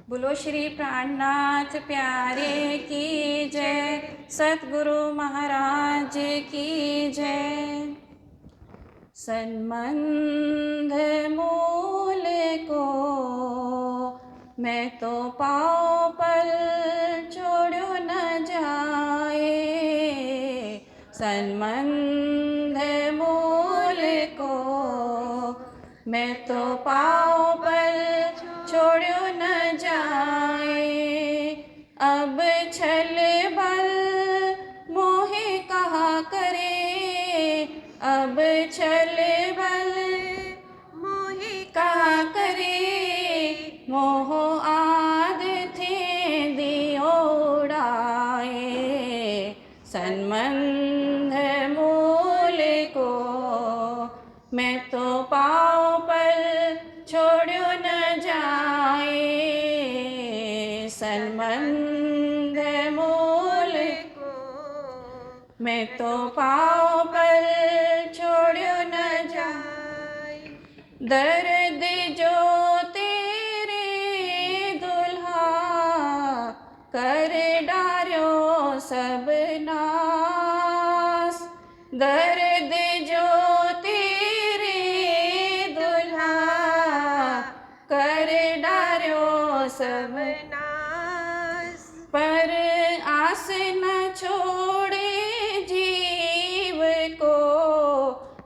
बोलो श्री प्राणनाथ प्यारे की जय, सतगुरु महाराज की जय। सन्मंध मूल को मैं तो पाँव पल छोड़ो न जाए। सन्मंध मूल को मैं तो पाँव पल छोड़ो न जाए। अब छल बल मोहे कहा करे, अब छल बल मोहे कहा करे। मोह आद थे दियो उड़ाए। सन्मंध मूल को मैं तो पाँव पल छोड़ो न जाए। सन्मंध मूल को मैं तो पाँव पल छोड़ो न जाए। दर्द जो तेरे दुल्हा कर डारो सब नास। दर्द जो तेरे दुल्हा कर डारो सब नास। पर आस न छोड़े जीव को,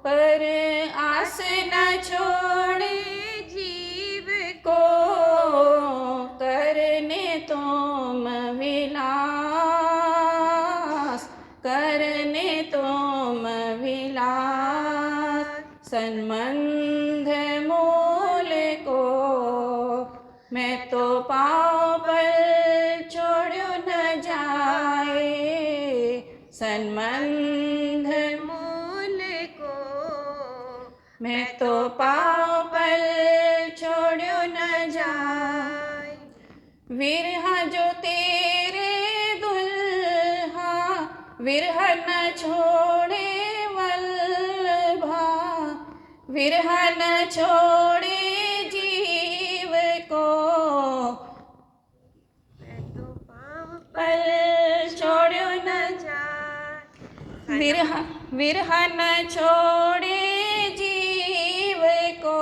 पर आस न छोड़े जीव को। करने तुम विलास, करने तुम विलास। सन्मंध मूल को मैं तो पाँव पल छोड़ो न जाए। सन्मंध मूल को मैं तो पाँव पल छोड़ो न जाए। विरह जो तेरे दुल्हा विरह न छोड़े वल्लभा। विरह न छोड़े जीव को मैं तो पाँव पल छोड़ो न जाए। विरह विरह न छोड़े जीव को।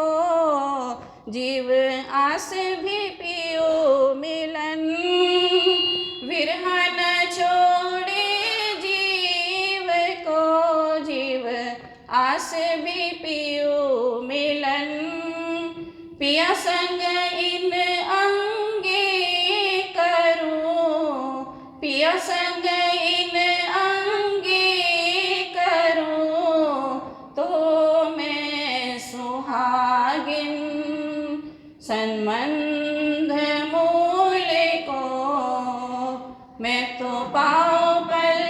जीव आस भी पियो मिलन। विरह न छोड़े जीव को। जीव आस भी पियो मिलन। पिया संग इन अंगे करूं, पिया संग इन अंगे करूं तो मैं सुहागिन। सन्मंध मूल को मैं तो पाँव पल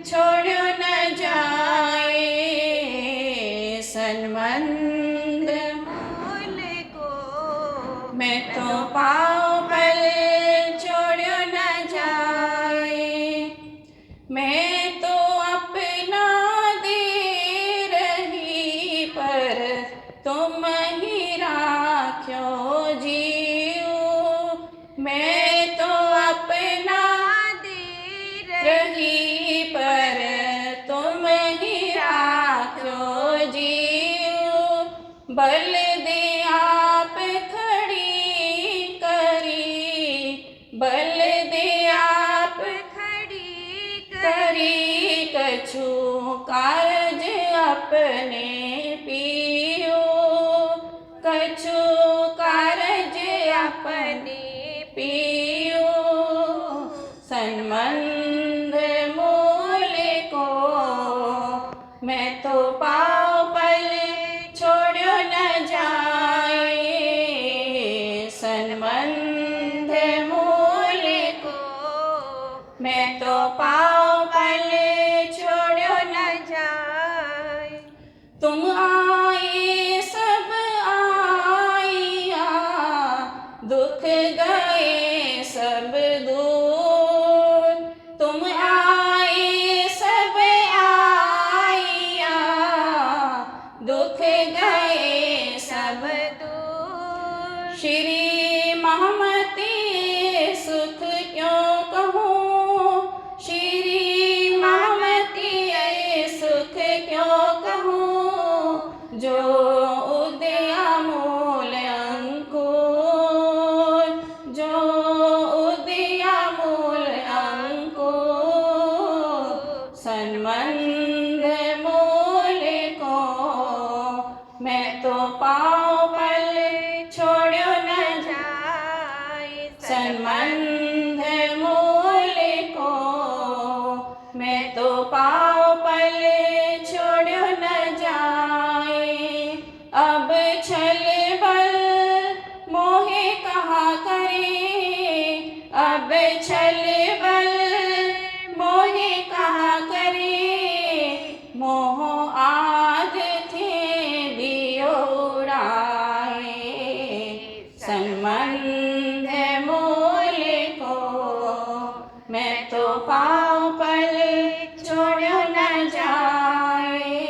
छोड़ो न जाए। सन्मंध मूल को मैं तो पाँव पल छोड़ो न जाए। मैं तो अपना दे रही पर तुम ही राख्यो जीव। मैं तो अपना दे रही पर तुम ही राख्यो जीव। बल दे आप खड़ी करी, बल दे आप खड़ी करी। कछु कारज अपने पियो, कछु कारज अपने पियो। सन्मंध मूल को मैं तो पाँव पल छोड़ो न जाए। सन्मंध मूल को मैं तो पाँव पल छोड़ो न जाए। तुम आए सब आइया, दुख गए सब दूर। तुम आए सब आइया, दुख गए सब दूर। श्री महमती संबंध मूल को मैं तो पाँव पले छोड़ो न जाए। अब छल बल मोहे कहाँ करे, अब छल बल मोहे कहाँ करे। मोह आद थे दियो उड़ाए, संबंध मूल को मैं तो पाँव पले छोड़ो न जाए,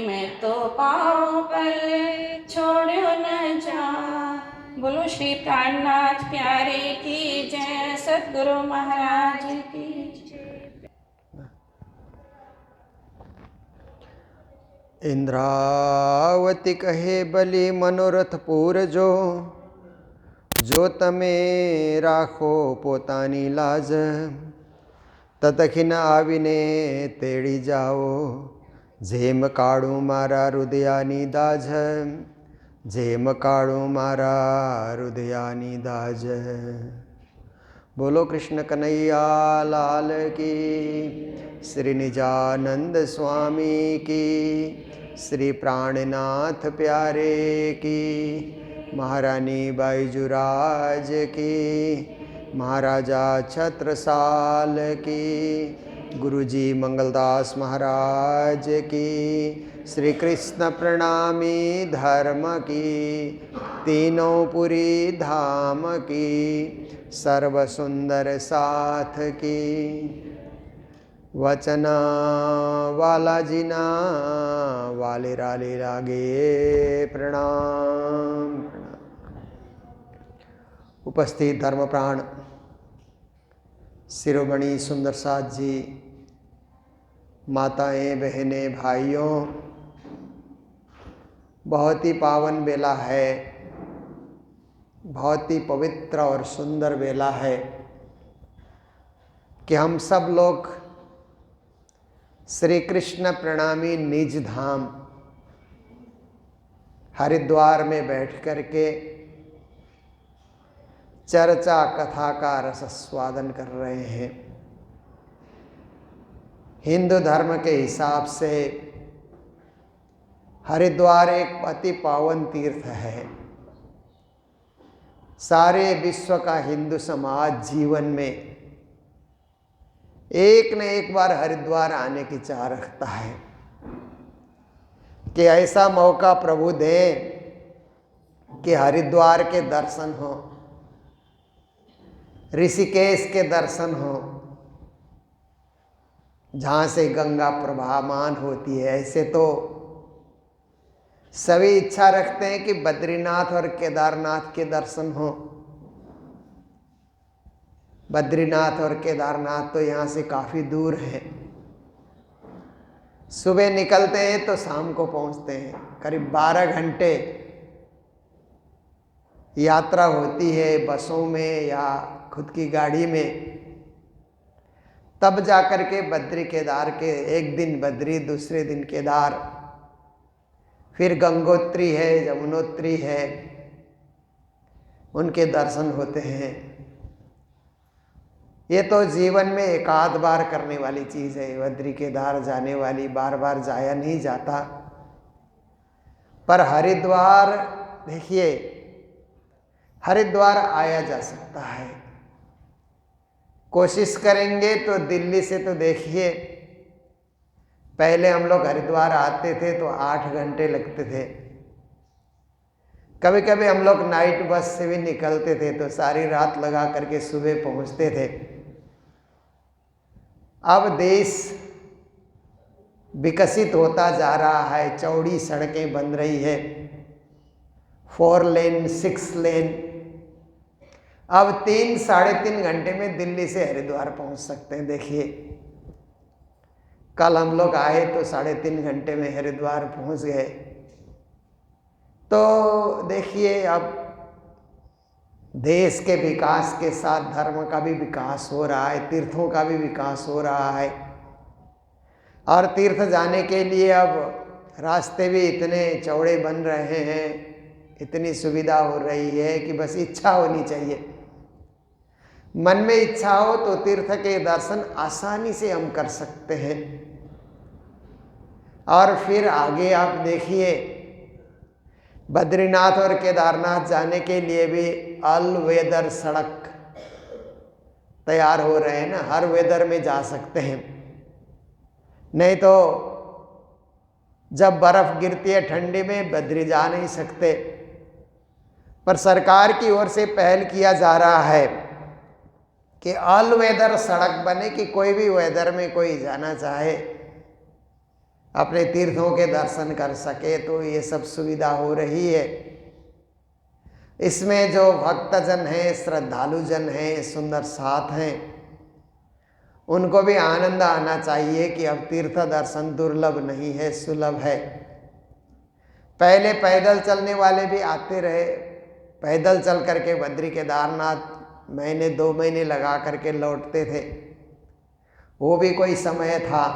मैं तो पाँव पले छोड़ो न जाए। बोलो श्री प्राणनाथ प्यारे की जय, सद्गुरु महाराज की जय। इंद्रावती कहे बलि मनोरथ पूरजो, जो तमे राखो पोतानी लाज। ततखिन आવીને તેડી જાઓ, જેમ કાળું મારા હૃદયાની દાજ, જેમ કાળું મારા હૃદયાની દાજ। बोलो कृष्ण कन्हैया लाल की, श्री निजानंद स्वामी की, श्री प्राणनाथ प्यारे की, महारानी बाईजुराज की, महाराजा छत्रसाल की, गुरुजी मंगलदास महाराज की, श्री कृष्ण प्रणामी धर्म की, तीनों पुरी धाम की, सर्व सुंदर साथ की। वचना वाला जीना वाले राले लागे प्रणाम प्रणाम। उपस्थित धर्मप्राण शिरोमणि सुंदर साथ जी, माताएं बहनें भाइयों, बहुत ही पावन बेला है, बहुत ही पवित्र और सुंदर बेला है कि हम सब लोग श्री कृष्ण प्रणामी निज धाम हरिद्वार में बैठ कर के चर्चा कथा का रस स्वादन कर रहे हैं। हिंदू धर्म के हिसाब से हरिद्वार एक अति पावन तीर्थ है। सारे विश्व का हिंदू समाज जीवन में एक न एक बार हरिद्वार आने की चाह रखता है कि ऐसा मौका प्रभु दे कि हरिद्वार के दर्शन हो, ऋषिकेश के दर्शन हो, जहाँ से गंगा प्रवाहमान होती है। ऐसे तो सभी इच्छा रखते हैं कि बद्रीनाथ और केदारनाथ के दर्शन हो। बद्रीनाथ और केदारनाथ तो यहाँ से काफ़ी दूर है। सुबह निकलते हैं तो शाम को पहुँचते हैं। करीब 12 घंटे यात्रा होती है बसों में या खुद की गाड़ी में। तब जाकर के बद्री केदार के एक दिन बद्री, दूसरे दिन केदार, फिर गंगोत्री है, यमुनोत्री है, उनके दर्शन होते हैं। ये तो जीवन में एक आध बार करने वाली चीज़ है। बद्री केदार जाने वाली बार बार जाया नहीं जाता। पर हरिद्वार देखिए, हरिद्वार आया जा सकता है। कोशिश करेंगे तो दिल्ली से तो देखिए, पहले हम लोग हरिद्वार आते थे तो 8 घंटे लगते थे। कभी कभी हम लोग नाइट बस से भी निकलते थे तो सारी रात लगा करके सुबह पहुंचते थे। अब देश विकसित होता जा रहा है, चौड़ी सड़कें बन रही है, 4 लेन 6 लेन। अब 3-3.5 घंटे में दिल्ली से हरिद्वार पहुंच सकते हैं। देखिए, कल हम लोग आए तो 3.5 घंटे में हरिद्वार पहुंच गए। तो देखिए, अब देश के विकास के साथ धर्म का भी विकास हो रहा है, तीर्थों का भी विकास हो रहा है। और तीर्थ जाने के लिए अब रास्ते भी इतने चौड़े बन रहे हैं, इतनी सुविधा हो रही है कि बस इच्छा होनी चाहिए मन में इच्छा हो तो तीर्थ के दर्शन आसानी से हम कर सकते हैं। और फिर आगे आप देखिए, बद्रीनाथ और केदारनाथ जाने के लिए भी ऑल वेदर सड़क तैयार हो रहे हैं ना, हर वेदर में जा सकते हैं। नहीं तो जब बर्फ गिरती है ठंडी में बद्री जा नहीं सकते। पर सरकार की ओर से पहल किया जा रहा है कि ऑल वेदर सड़क बने, कि कोई भी वेदर में कोई जाना चाहे अपने तीर्थों के दर्शन कर सके। तो ये सब सुविधा हो रही है। इसमें जो भक्तजन हैं, श्रद्धालु जन हैं, सुंदर साथ हैं, उनको भी आनंद आना चाहिए कि अब तीर्थ दर्शन दुर्लभ नहीं है, सुलभ है। पहले पैदल चलने वाले भी आते रहे, पैदल चल करके बद्री केदारनाथ महीने 2 महीने लगा करके लौटते थे, वो भी कोई समय था।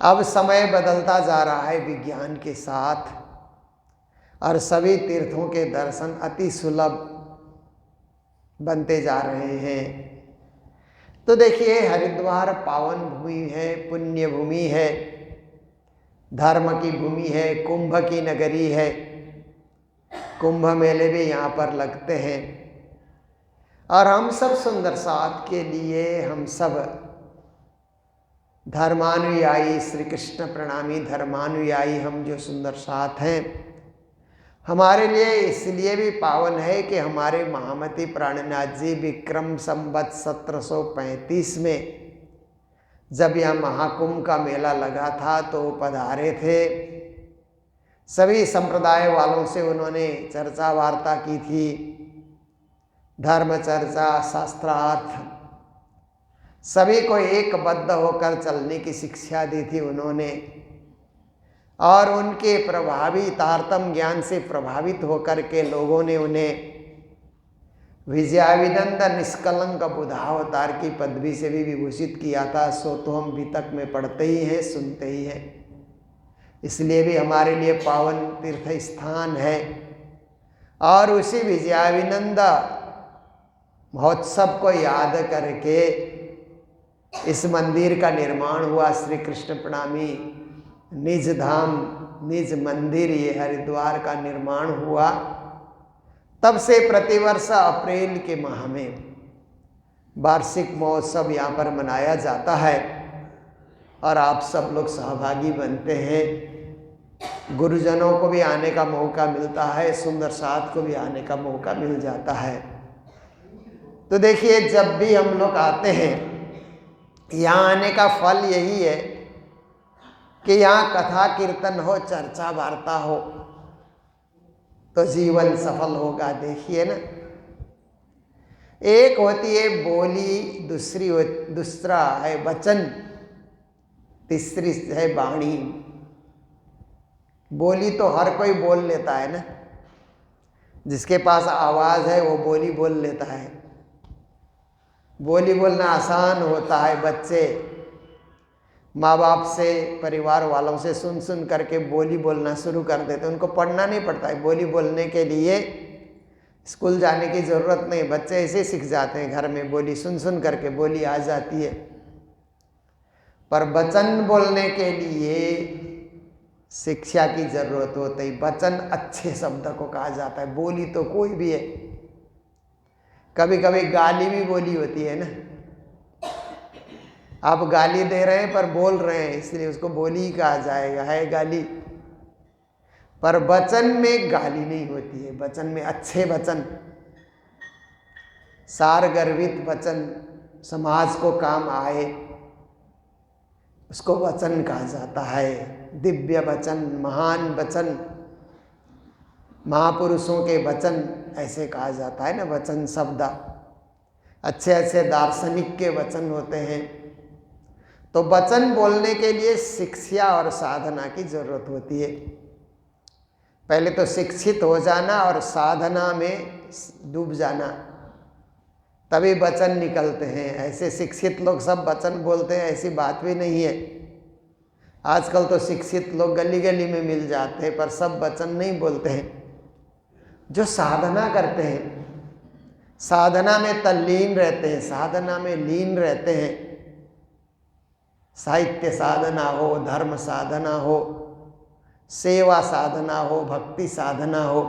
अब समय बदलता जा रहा है विज्ञान के साथ, और सभी तीर्थों के दर्शन अति सुलभ बनते जा रहे हैं। तो देखिए, हरिद्वार पावन भूमि है, पुण्य भूमि है, धर्म की भूमि है, कुंभ की नगरी है। कुंभ मेले भी यहाँ पर लगते हैं। और हम सब सुंदर साथ के लिए, हम सब धर्मानुयायी, श्री कृष्ण प्रणामी धर्मानुयायी हम जो सुंदर साथ हैं, हमारे लिए इसलिए भी पावन है कि हमारे महामती प्राणनाथ जी विक्रम संवत 1735 में जब यह महाकुंभ का मेला लगा था तो पधारे थे। सभी संप्रदाय वालों से उन्होंने चर्चा वार्ता की थी, धर्म चर्चा, शास्त्रार्थ, सभी को एकबद्ध होकर चलने की शिक्षा दी थी उन्होंने। और उनके प्रभावी तारतम ज्ञान से प्रभावित होकर के लोगों ने उन्हें विजयाभिनंदन निष्कलंक बुधावतार की पदवी से भी विभूषित किया था। सो तो हम भी तक में पढ़ते ही हैं, सुनते ही हैं। इसलिए भी हमारे लिए पावन तीर्थ स्थान है। और उसी विजयाभिनंद महोत्सव को याद करके इस मंदिर का निर्माण हुआ। श्री कृष्ण प्रणामी निज धाम, निज मंदिर, ये हरिद्वार का निर्माण हुआ। तब से प्रतिवर्ष अप्रैल के माह में वार्षिक महोत्सव यहाँ पर मनाया जाता है और आप सब लोग सहभागी बनते हैं। गुरुजनों को भी आने का मौका मिलता है, सुंदर साथ को भी आने का मौका मिल जाता है। तो देखिए, जब भी हम लोग आते हैं, यहाँ आने का फल यही है कि यहाँ कथा कीर्तन हो, चर्चा वार्ता हो, तो जीवन सफल होगा। देखिए ना, एक होती है बोली, दूसरा है वचन, तीसरी है वाणी। बोली तो हर कोई बोल लेता है ना, जिसके पास आवाज़ है वो बोली बोल लेता है। बोली बोलना आसान होता है। बच्चे माँ बाप से, परिवार वालों से सुन सुन करके बोली बोलना शुरू कर देते। उनको पढ़ना नहीं पड़ता है। बोली बोलने के लिए स्कूल जाने की ज़रूरत नहीं, बच्चे ऐसे सीख जाते हैं। घर में बोली सुन सुन करके बोली आ जाती है। पर वचन बोलने के लिए शिक्षा की ज़रूरत होती है। वचन अच्छे शब्द को कहा जाता है। बोली तो कोई भी है, कभी कभी गाली भी बोली होती है ना। आप गाली दे रहे हैं पर बोल रहे हैं, इसलिए उसको बोली ही कहा जाएगा, है गाली। पर वचन में गाली नहीं होती है। वचन में अच्छे वचन, सार गर्भित वचन, समाज को काम आए, उसको वचन कहा जाता है। दिव्य वचन, महान वचन, महापुरुषों के वचन ऐसे कहा जाता है ना। वचन शब्द अच्छे अच्छे दार्शनिक के वचन होते हैं। तो वचन बोलने के लिए शिक्षा और साधना की जरूरत होती है। पहले तो शिक्षित हो जाना और साधना में डूब जाना, तभी वचन निकलते हैं। ऐसे शिक्षित लोग सब वचन बोलते हैं, ऐसी बात भी नहीं है। आजकल तो शिक्षित लोग गली गली में मिल जाते हैं, पर सब वचन नहीं बोलते हैं। जो साधना करते हैं, साधना में तल्लीन रहते हैं, साधना में लीन रहते हैं। साहित्य साधना हो, धर्म साधना हो, सेवा साधना हो, भक्ति साधना हो,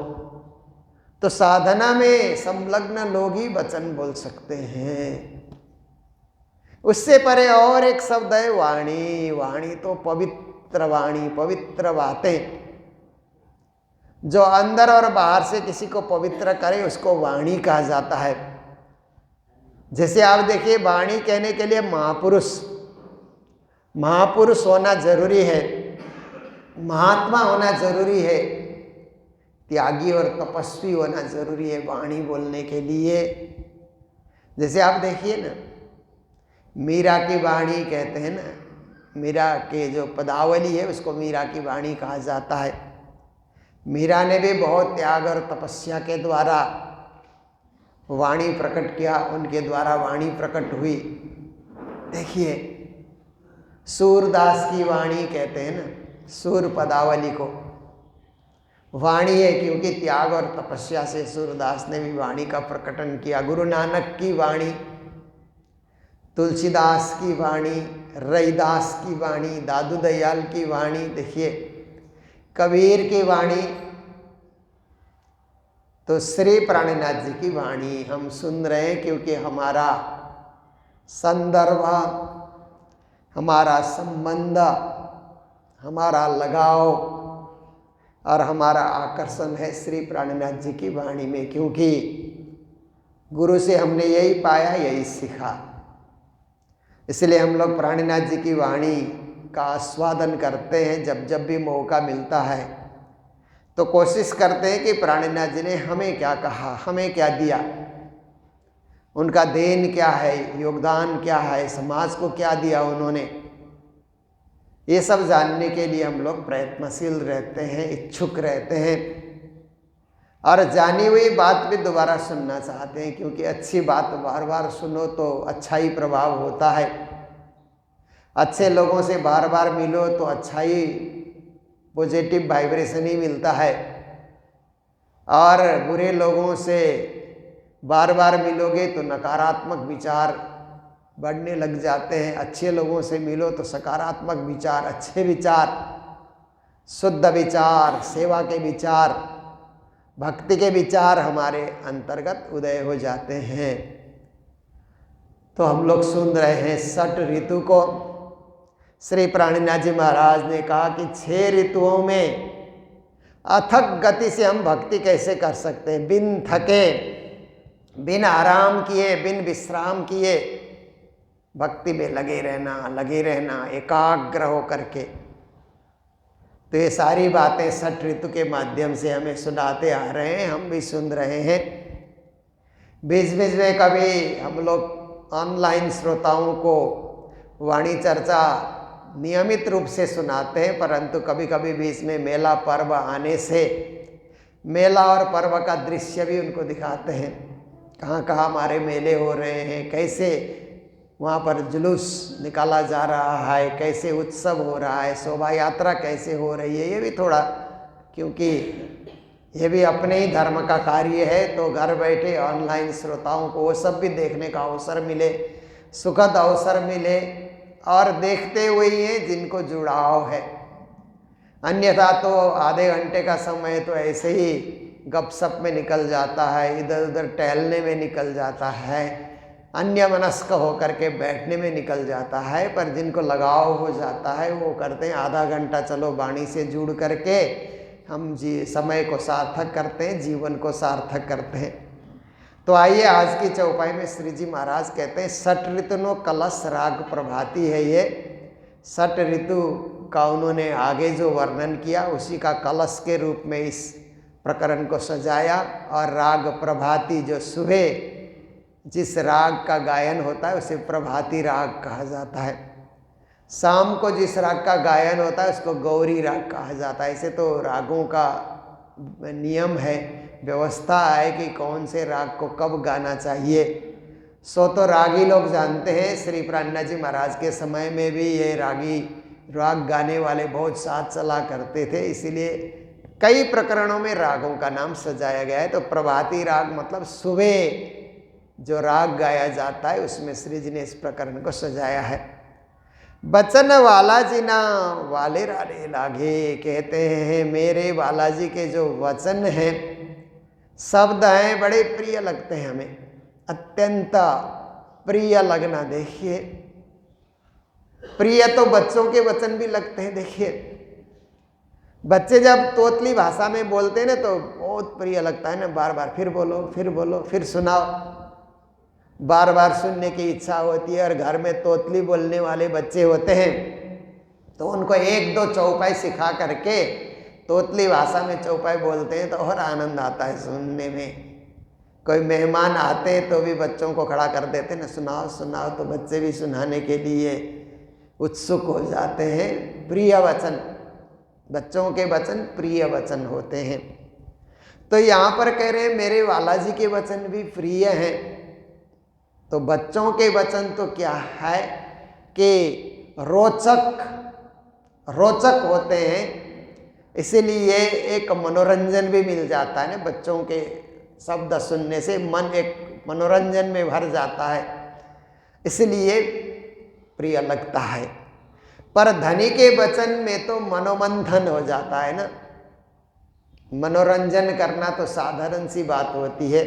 तो साधना में संलग्न लोग ही वचन बोल सकते हैं। उससे परे और एक शब्द है वाणी। वाणी तो पवित्र वाणी, पवित्र बातें जो अंदर और बाहर से किसी को पवित्र करे उसको वाणी कहा जाता है। जैसे आप देखिए, वाणी कहने के लिए महापुरुष होना जरूरी है, महात्मा होना जरूरी है, त्यागी और तपस्वी होना जरूरी है वाणी बोलने के लिए। जैसे आप देखिए ना, मीरा की वाणी कहते हैं ना, मीरा के जो पदावली है उसको मीरा की वाणी कहा जाता है। मीरा ने भी बहुत त्याग और तपस्या के द्वारा वाणी प्रकट किया, उनके द्वारा वाणी प्रकट हुई। देखिए, सूरदास की वाणी कहते हैं ना, सूर पदावली को वाणी है, क्योंकि त्याग और तपस्या से सूरदास ने भी वाणी का प्रकटन किया। गुरु नानक की वाणी, तुलसीदास की वाणी, रैदास की वाणी, दादू दयाल की वाणी, देखिए कबीर की वाणी, तो श्री प्राणनाथ जी की वाणी हम सुन रहे हैं, क्योंकि हमारा संदर्भ, हमारा संबंध, हमारा लगाव और हमारा आकर्षण है श्री प्राणनाथ जी की वाणी में, क्योंकि गुरु से हमने यही पाया, यही सीखा। इसलिए हम लोग प्राणनाथ जी की वाणी का आस्वादन करते हैं। जब जब भी मौका मिलता है तो कोशिश करते हैं कि प्राणनाथ जी ने हमें क्या कहा, हमें क्या दिया, उनका देन क्या है, योगदान क्या है, समाज को क्या दिया उन्होंने, ये सब जानने के लिए हम लोग प्रयत्नशील रहते हैं, इच्छुक रहते हैं और जानी हुई बात भी दोबारा सुनना चाहते हैं, क्योंकि अच्छी बात बार बार सुनो तो अच्छा ही प्रभाव होता है। अच्छे लोगों से बार बार मिलो तो अच्छा ही पॉजिटिव वाइब्रेशन ही मिलता है, और बुरे लोगों से बार बार मिलोगे तो नकारात्मक विचार बढ़ने लग जाते हैं। अच्छे लोगों से मिलो तो सकारात्मक विचार, अच्छे विचार, शुद्ध विचार, सेवा के विचार, भक्ति के विचार हमारे अंतर्गत उदय हो जाते हैं। तो हम लोग सुन रहे हैं षट ऋतु को। श्री प्राणनाथ जी महाराज ने कहा कि 6 ऋतुओं में अथक गति से हम भक्ति कैसे कर सकते हैं, बिन थके, बिन आराम किए, बिन विश्राम किए भक्ति में लगे रहना एकाग्र हो करके। तो ये सारी बातें षट ऋतु के माध्यम से हमें सुनाते आ रहे हैं, हम भी सुन रहे हैं। बीच बीच में कभी हम लोग ऑनलाइन श्रोताओं को वाणी चर्चा नियमित रूप से सुनाते हैं, परंतु कभी कभी बीच में मेला पर्व आने से मेला और पर्व का दृश्य भी उनको दिखाते हैं। कहाँ कहाँ हमारे मेले हो रहे हैं, कैसे वहाँ पर जुलूस निकाला जा रहा है, कैसे उत्सव हो रहा है, शोभा यात्रा कैसे हो रही है, ये भी थोड़ा, क्योंकि ये भी अपने ही धर्म का कार्य है, तो घर बैठे ऑनलाइन श्रोताओं को वो सब भी देखने का अवसर मिले, सुखद अवसर मिले, और देखते हुए ही जिनको जुड़ाव है। अन्यथा तो आधे घंटे का समय तो ऐसे ही गपशप में निकल जाता है, इधर उधर टहलने में निकल जाता है, अन्य मनस्क होकर के बैठने में निकल जाता है। पर जिनको लगाव हो जाता है वो करते हैं आधा घंटा चलो वाणी से जुड़ करके हम समय को सार्थक करते हैं, जीवन को सार्थक करते हैं। तो आइए आज की चौपाई में श्री जी महाराज कहते हैं षट ऋतु कलश राग प्रभाती है। ये षट ऋतु का उन्होंने आगे जो वर्णन किया उसी का कलश के रूप में इस प्रकरण को सजाया। और राग प्रभाती, जो सुबह जिस राग का गायन होता है उसे प्रभाती राग कहा जाता है। शाम को जिस राग का गायन होता है उसको गौरी राग कहा जाता है। ऐसे तो रागों का नियम है, व्यवस्था है कि कौन से राग को कब गाना चाहिए, सो तो रागी लोग जानते हैं। श्री प्राणनाथ जी महाराज के समय में भी ये राग गाने वाले बहुत साथ चला करते थे, इसीलिए कई प्रकरणों में रागों का नाम सजाया गया है। तो प्रभाती राग मतलब सुबह जो राग गाया जाता है उसमें श्री जी ने इस प्रकरण को सजाया है। बचन वाला जी ना वाले रारे लागे, कहते हैं मेरे वाला जी के जो वचन हैं, शब्द हैं, बड़े प्रिय लगते हैं हमें, अत्यंत प्रिय लगना। देखिए, प्रिय तो बच्चों के वचन भी लगते हैं। देखिए, बच्चे जब तोतली भाषा में बोलते हैं ना तो बहुत प्रिय लगता है ना, बार बार फिर बोलो, फिर बोलो, फिर सुनाओ, बार बार सुनने की इच्छा होती है। और घर में तोतली बोलने वाले बच्चे होते हैं तो उनको एक दो चौपाई सिखा करके तोतली भाषा में चौपाई बोलते हैं तो और आनंद आता है सुनने में। कोई मेहमान आते हैं तो भी बच्चों को खड़ा कर देते हैं ना, सुनाओ सुनाओ, तो बच्चे भी सुनाने के लिए उत्सुक हो जाते हैं। प्रिय वचन, बच्चों के वचन प्रिय वचन होते हैं। तो यहाँ पर कह रहे हैं मेरे वाला जी के वचन भी प्रिय हैं। तो बच्चों के वचन तो क्या है कि रोचक होते हैं, इसीलिए एक मनोरंजन भी मिल जाता है ना। बच्चों के शब्द सुनने से मन एक मनोरंजन में भर जाता है, इसलिए प्रिय लगता है। पर धनी के वचन में तो मनोमंथन हो जाता है ना। मनोरंजन करना तो साधारण सी बात होती है,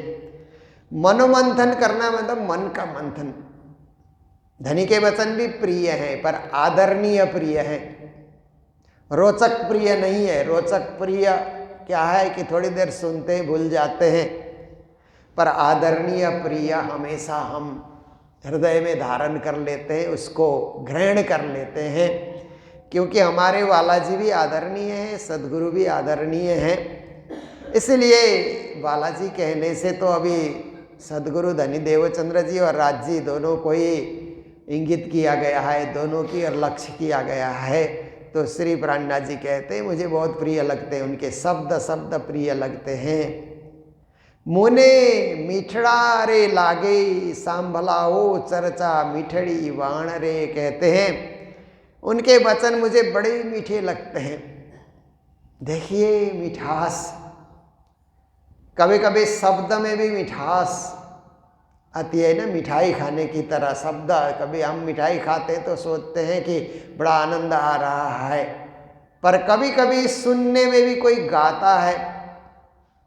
मनोमंथन करना मतलब मन का मंथन। धनी के वचन भी प्रिय हैं पर आदरणीय प्रिय है, रोचक प्रिय नहीं है। रोचक प्रिय क्या है कि थोड़ी देर सुनते हैं भूल जाते हैं, पर आदरणीय प्रिय हमेशा हम हृदय में धारण कर लेते हैं, उसको ग्रहण कर लेते हैं, क्योंकि हमारे वाला जी भी आदरणीय हैं, सद्गुरु भी आदरणीय हैं। इसलिए वाला जी कहने से तो अभी सद्गुरु धनी देवचंद्र जी और राज जी दोनों को ही इंगित किया गया है, दोनों की और लक्ष्य किया गया है। तो श्री प्राणनाथ जी कहते हैं मुझे बहुत प्रिय लगते हैं, उनके शब्द प्रिय लगते हैं। मुने मीठड़ा रे लागे सांभलाओ चर्चा मीठड़ी वाण रे, कहते हैं उनके वचन मुझे बड़े मीठे लगते हैं। देखिए मिठास, कभी कभी शब्द में भी मिठास आती है ना, मिठाई खाने की तरह शब्द। कभी हम मिठाई खाते हैं तो सोचते हैं कि बड़ा आनंद आ रहा है, पर कभी कभी सुनने में भी कोई गाता है,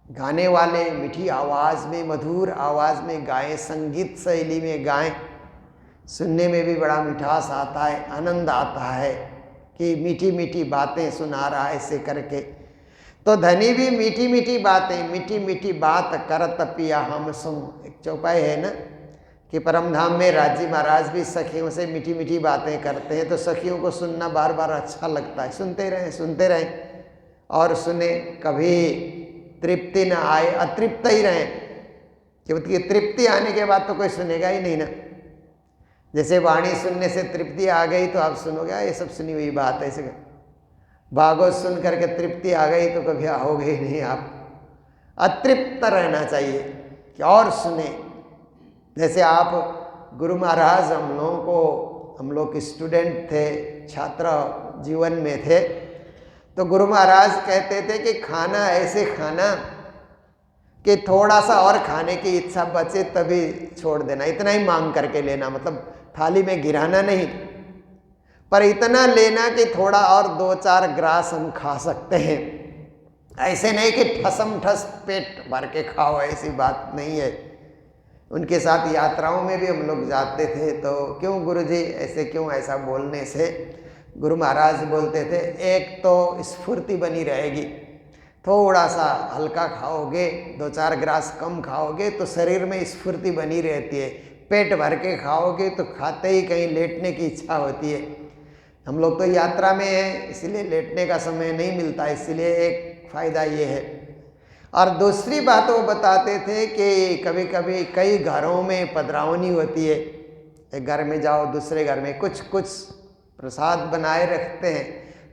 गाने वाले मीठी आवाज़ में, मधुर आवाज़ में गाएं, संगीत शैली में गाएं, सुनने में भी बड़ा मिठास आता है, आनंद आता है कि मीठी मीठी बातें सुना रहा है ऐसे करके। तो धनी भी मीठी मीठी बातें, मीठी मीठी बात करत पिया हम सुन। एक चौपाई है ना कि परमधाम में राजी महाराज भी सखियों से मीठी मीठी बातें करते हैं, तो सखियों को सुनना बार बार अच्छा लगता है, सुनते रहें और सुने, कभी तृप्ति न आए, अतृप्त ही रहें, क्योंकि तृप्ति आने के बाद तो कोई सुनेगा ही नहीं ना। जैसे वाणी सुनने से तृप्ति आ गई तो आप सुनोगे ये सब सुनी हुई बात है, ऐसे भागवत सुन करके तृप्ति आ गई तो कभी आओगे ही नहीं आप। अतृप्त रहना चाहिए कि और सुने। जैसे आप गुरु महाराज, हम लोग स्टूडेंट थे, छात्र जीवन में थे, तो गुरु महाराज कहते थे कि खाना ऐसे खाना कि थोड़ा सा और खाने की इच्छा बचे तभी छोड़ देना, इतना ही मांग करके लेना, मतलब थाली में गिराना नहीं, पर इतना लेना कि थोड़ा और 2-4 ग्रास हम खा सकते हैं। ऐसे नहीं कि ठसम ठस पेट भर के खाओ, ऐसी बात नहीं है। उनके साथ यात्राओं में भी हम लोग जाते थे, तो क्यों गुरुजी ऐसे, क्यों ऐसा बोलने से गुरु महाराज बोलते थे एक तो स्फूर्ति बनी रहेगी, थोड़ा सा हल्का खाओगे, 2-4 ग्रास कम खाओगे तो शरीर में स्फूर्ति बनी रहती है। पेट भर के खाओगे तो खाते ही कहीं लेटने की इच्छा होती है। हम लोग तो यात्रा में हैं, इसलिए लेटने का समय नहीं मिलता, इसलिए एक फ़ायदा ये है। और दूसरी बात वो बताते थे कि कभी कभी कई घरों में पधरावनी होती है, एक घर में जाओ दूसरे घर में कुछ कुछ प्रसाद बनाए रखते हैं,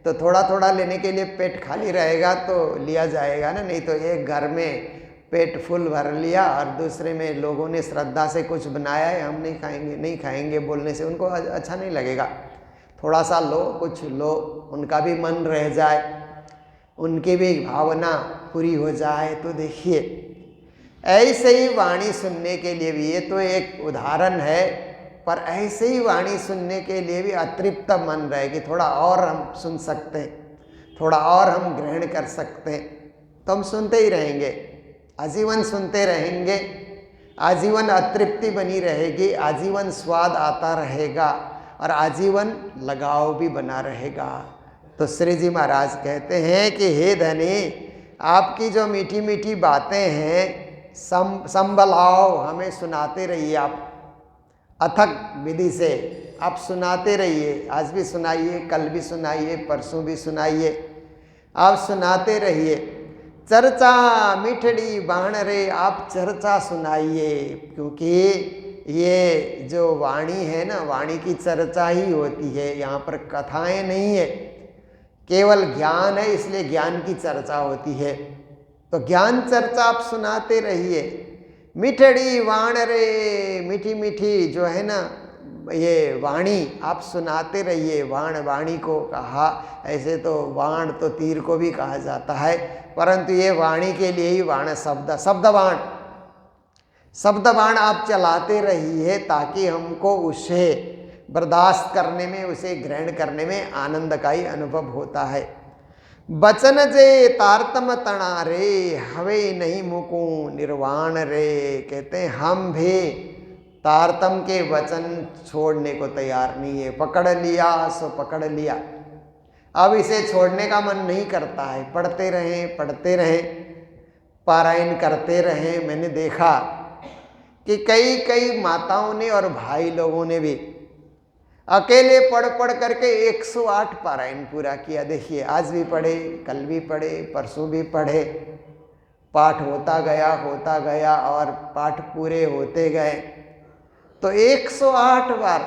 तो थोड़ा थोड़ा लेने के लिए पेट खाली रहेगा तो लिया जाएगा ना, नहीं तो एक घर में पेट फुल भर लिया और दूसरे में लोगों ने श्रद्धा से कुछ बनाया है, हम नहीं खाएंगे बोलने से उनको अच्छा नहीं लगेगा। थोड़ा सा लो, कुछ लो, उनका भी मन रह जाए, उनकी भी भावना पूरी हो जाए। तो देखिए ऐसे ही वाणी सुनने के लिए भी, ये तो एक उदाहरण है, पर ऐसे ही वाणी सुनने के लिए भी अतृप्त मन रहे कि थोड़ा और हम सुन सकते हैं, थोड़ा और हम ग्रहण कर सकते हैं, तो हम सुनते ही रहेंगे, आजीवन सुनते रहेंगे, आजीवन अतृप्ति बनी रहेगी, आजीवन स्वाद आता रहेगा और आजीवन लगाव भी बना रहेगा। तो श्री जी महाराज कहते हैं कि हे धनी, आपकी जो मीठी मीठी बातें हैं संभलाओ, हमें सुनाते रहिए, आप अथक विधि से आप सुनाते रहिए, आज भी सुनाइए, कल भी सुनाइए, परसों भी सुनाइए, आप सुनाते रहिए। चर्चा मिठड़ी बाण रे, आप चर्चा सुनाइए, क्योंकि ये जो वाणी है ना, वाणी की चर्चा ही होती है, यहाँ पर कथाएं नहीं है, केवल ज्ञान है, इसलिए ज्ञान की चर्चा होती है। तो ज्ञान चर्चा आप सुनाते रहिए। मिठड़ी वाण रे, मीठी मीठी जो है ना ये वाणी आप सुनाते रहिए। वाण, वाणी को कहा, ऐसे तो वाण तो तीर को भी कहा जाता है, परंतु ये वाणी के लिए ही वाण शब्द, शब्दवाण, शब्दवाण आप चलाते रहिए, ताकि हमको उसे बर्दाश्त करने में, उसे ग्रहण करने में आनंद का ही अनुभव होता है। बचन जे तारतम तना रे, हवे नहीं मुकू निर्वाण रे, कहते हैं हम भी तारतम के वचन छोड़ने को तैयार नहीं है। पकड़ लिया सो पकड़ लिया, अब इसे छोड़ने का मन नहीं करता है, पढ़ते रहें पढ़ते रहें, पारायण करते रहें। मैंने देखा कि कई माताओं ने और भाई लोगों ने भी अकेले पढ़ पढ़ करके 108 पारायण पूरा किया। देखिए, आज भी पढ़े, कल भी पढ़े, परसों भी पढ़े, पाठ होता गया और पाठ पूरे होते गए। तो 108 बार,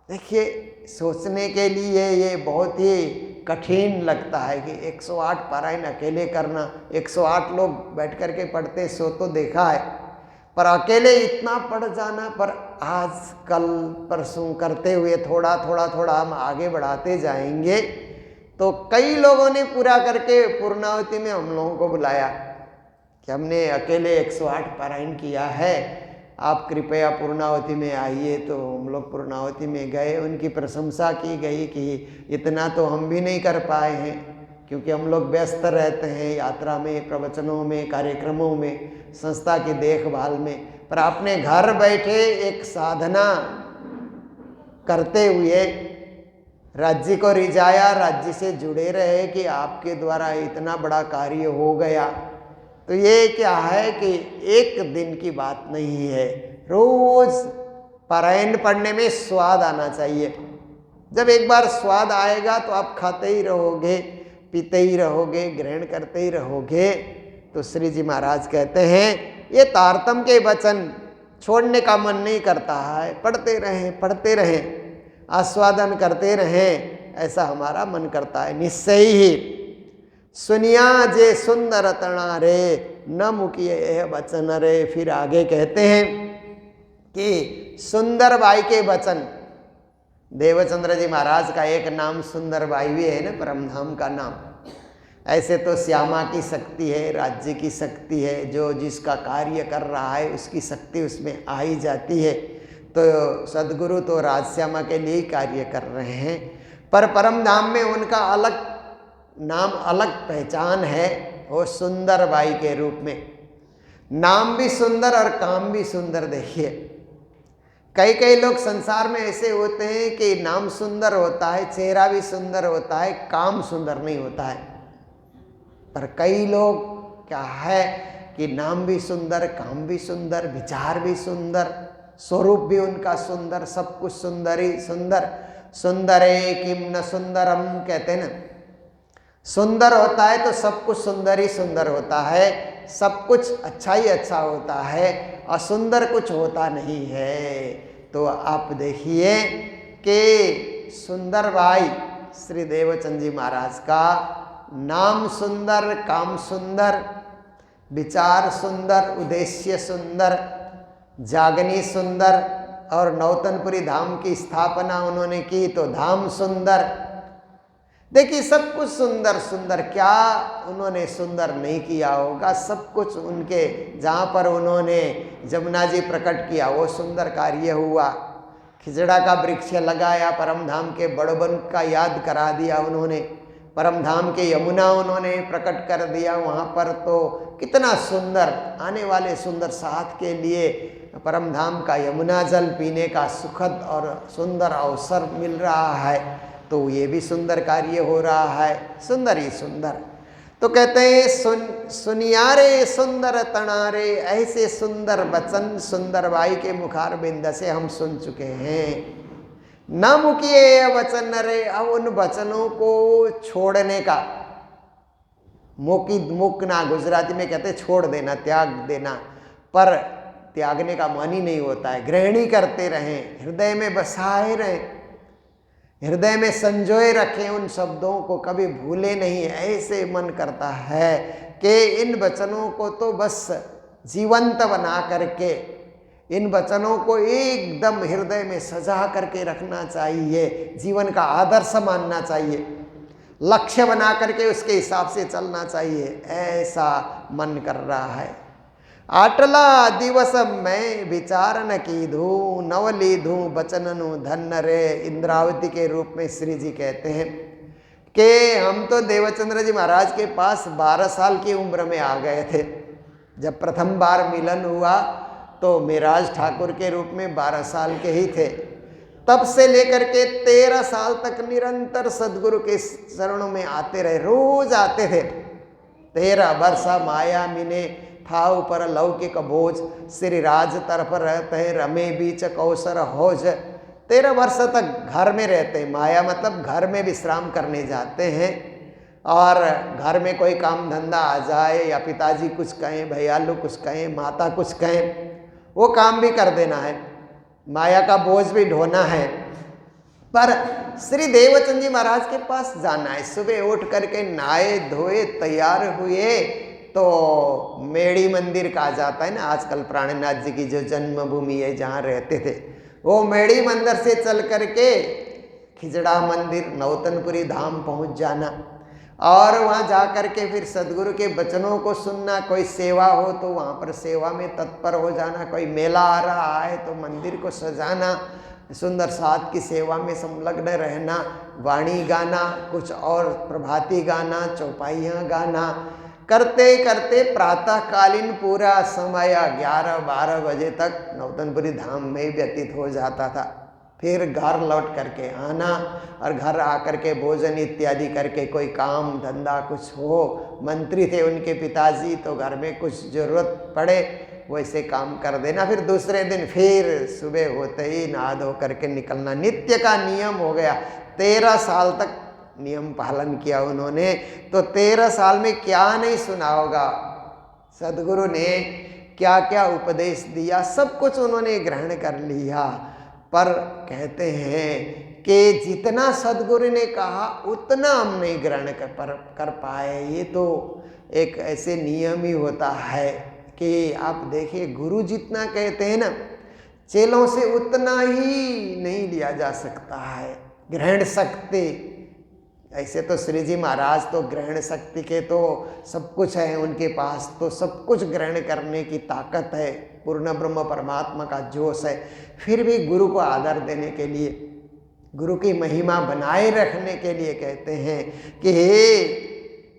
देखिए सोचने के लिए ये बहुत ही कठिन लगता है कि 108 पारायण अकेले करना। 108 लोग बैठ करके पढ़ते सो तो देखा है, पर अकेले इतना पढ़ जाना, पर आज कल परसों करते हुए थोड़ा थोड़ा हम आगे बढ़ाते जाएंगे। तो कई लोगों ने पूरा करके पूर्णाहुति में हम लोगों को बुलाया कि हमने अकेले 108 पारायण किया है, आप कृपया पूर्णाहुति में आइए। तो हम लोग पूर्णाहुति में गए, उनकी प्रशंसा की गई कि इतना तो हम भी नहीं कर पाए हैं, क्योंकि हम लोग व्यस्त रहते हैं यात्रा में, प्रवचनों में, कार्यक्रमों में, संस्था की देखभाल में, पर आपने घर बैठे एक साधना करते हुए राज्य को रिझाया, राज्य से जुड़े रहे कि आपके द्वारा इतना बड़ा कार्य हो गया। तो ये क्या है कि एक दिन की बात नहीं है, रोज पारायण पढ़ने में स्वाद आना चाहिए। जब एक बार स्वाद आएगा तो आप खाते ही रहोगे, पीते ही रहोगे, ग्रहण करते ही रहोगे। तो श्री जी महाराज कहते हैं ये तारतम के वचन छोड़ने का मन नहीं करता है, पढ़ते रहें, आस्वादन करते रहें, ऐसा हमारा मन करता है। निश्चय ही सुनिया जे सुंदर तना रे, न मुकिए यह वचन रे। फिर आगे कहते हैं कि सुंदर बाई के वचन, देवचंद्र जी महाराज का एक नाम सुंदर बाई भी है ना, परमधाम का नाम। ऐसे तो श्यामा की शक्ति है, राज्य की शक्ति है, जो जिसका कार्य कर रहा है उसकी शक्ति उसमें आ ही जाती है। तो सदगुरु तो राजश्यामा के लिए ही कार्य कर रहे हैं, पर परमधाम में उनका अलग नाम, अलग पहचान है, वो सुंदर बाई के रूप में। नाम भी सुंदर और काम भी सुंदर। देखिए कई लोग संसार में ऐसे होते हैं कि नाम सुंदर होता है, चेहरा भी सुंदर होता है, काम सुंदर नहीं होता है। पर कई लोग क्या है कि नाम भी सुंदर, काम भी सुंदर, विचार भी सुंदर, स्वरूप भी उनका सुंदर, सब कुछ सुंदर ही सुंदर। सुंदरे किम न सुंदरम, कहते हैं ना, सुंदर होता है तो सब कुछ सुंदर ही सुंदर होता है, सब कुछ अच्छा ही अच्छा होता है, असुंदर कुछ होता नहीं है। तो आप देखिए कि सुंदर बाई श्री देवचंद जी महाराज का नाम सुंदर, काम सुंदर, विचार सुंदर, उद्देश्य सुंदर, जागनी सुंदर, और नौतनपुरी धाम की स्थापना उन्होंने की तो धाम सुंदर। देखिए सब कुछ सुंदर सुंदर, क्या उन्होंने सुंदर नहीं किया होगा। सब कुछ उनके, जहाँ पर उन्होंने जमुना जी प्रकट किया वो सुंदर कार्य हुआ। खिजड़ा का वृक्ष लगाया, परम धाम के बड़बन का याद करा दिया उन्होंने, परम धाम के यमुना उन्होंने प्रकट कर दिया वहाँ पर। तो कितना सुंदर, आने वाले सुंदर साथ के लिए परम धाम का यमुना जल पीने का सुखद और सुंदर अवसर मिल रहा है। तो ये भी सुंदर कार्य हो रहा है, सुंदर ही सुंदर। तो कहते हैं सुनियारे सुंदर तणारे, ऐसे सुंदर वचन सुंदर बाई के मुखार बिंद से हम सुन चुके हैं। न मुकिए वचन रे, अब उन वचनों को छोड़ने का, मुकना गुजराती में कहते छोड़ देना, त्याग देना, पर त्यागने का मन ही नहीं होता है। ग्रहण ही करते रहें, हृदय में बसाए रहें, हृदय में संजोए रखें उन शब्दों को, कभी भूले नहीं। ऐसे मन करता है कि इन वचनों को तो बस जीवंत बना करके, इन वचनों को एकदम हृदय में सजा करके रखना चाहिए, जीवन का आदर्श मानना चाहिए, लक्ष्य बना करके उसके हिसाब से चलना चाहिए, ऐसा मन कर रहा है। आटला दिवस मैं विचारण कीधूं, नव लीधूं बचननु धन रे। इंद्रावती के रूप में श्री जी कहते हैं कि हम तो देवचंद्र जी महाराज के पास 12 साल की उम्र में आ गए थे। जब प्रथम बार मिलन हुआ तो मेराज ठाकुर के रूप में 12 साल के ही थे। तब से लेकर के 13 साल तक निरंतर सदगुरु के चरणों में आते रहे, रोज आते थे। 13 वर्ष माया मिने था ऊपर लौकिक बोझ, श्री राज तरफ रहते हैं रमे बीच कौसर होज। 13 वर्ष तक घर में रहते हैं, माया मतलब घर में विश्राम करने जाते हैं। और घर में कोई काम धंधा आ जाए या पिताजी कुछ कहें, भैयालू कुछ कहें, माता कुछ कहें, वो काम भी कर देना है, माया का बोझ भी ढोना है। पर श्री देवचंद जी महाराज के पास जाना है, सुबह उठ करके नहाए धोए तैयार हुए तो मेड़ी मंदिर कहा जाता है ना आजकल, प्राणनाथ जी की जो जन्मभूमि है जहाँ रहते थे, वो मेड़ी मंदिर से चल करके खिजड़ा मंदिर नौतनपुरी धाम पहुँच जाना और वहाँ जा कर के फिर सदगुरु के वचनों को सुनना। कोई सेवा हो तो वहाँ पर सेवा में तत्पर हो जाना, कोई मेला आ रहा है तो मंदिर को सजाना, सुंदर साथ की सेवा में संलग्न रहना, वाणी गाना, कुछ और प्रभाती गाना, चौपाइयाँ गाना, करते करते प्रातःकालीन पूरा समय 11-12 बजे तक नौतनपुरी धाम में व्यतीत हो जाता था। फिर घर लौट करके आना और घर आकर के भोजन इत्यादि करके कोई काम धंधा कुछ हो, मंत्री थे उनके पिताजी तो घर में कुछ ज़रूरत पड़े वैसे काम कर देना। फिर दूसरे दिन फिर सुबह होते ही नहा धो करके निकलना, नित्य का नियम हो गया। 13 साल तक नियम पालन किया उन्होंने। तो 13 साल में क्या नहीं सुना होगा, सदगुरु ने क्या क्या उपदेश दिया, सब कुछ उन्होंने ग्रहण कर लिया। पर कहते हैं कि जितना सदगुरु ने कहा उतना हम नहीं ग्रहण कर पाए। ये तो एक ऐसे नियम ही होता है कि आप देखिए, गुरु जितना कहते हैं ना, चेलों से उतना ही नहीं लिया जा सकता है ग्रहण शक्ति। ऐसे तो श्री जी महाराज तो ग्रहण शक्ति के तो सब कुछ है, उनके पास तो सब कुछ ग्रहण करने की ताकत है, पूर्ण ब्रह्म परमात्मा का जोश है। फिर भी गुरु को आदर देने के लिए, गुरु की महिमा बनाए रखने के लिए कहते हैं कि हे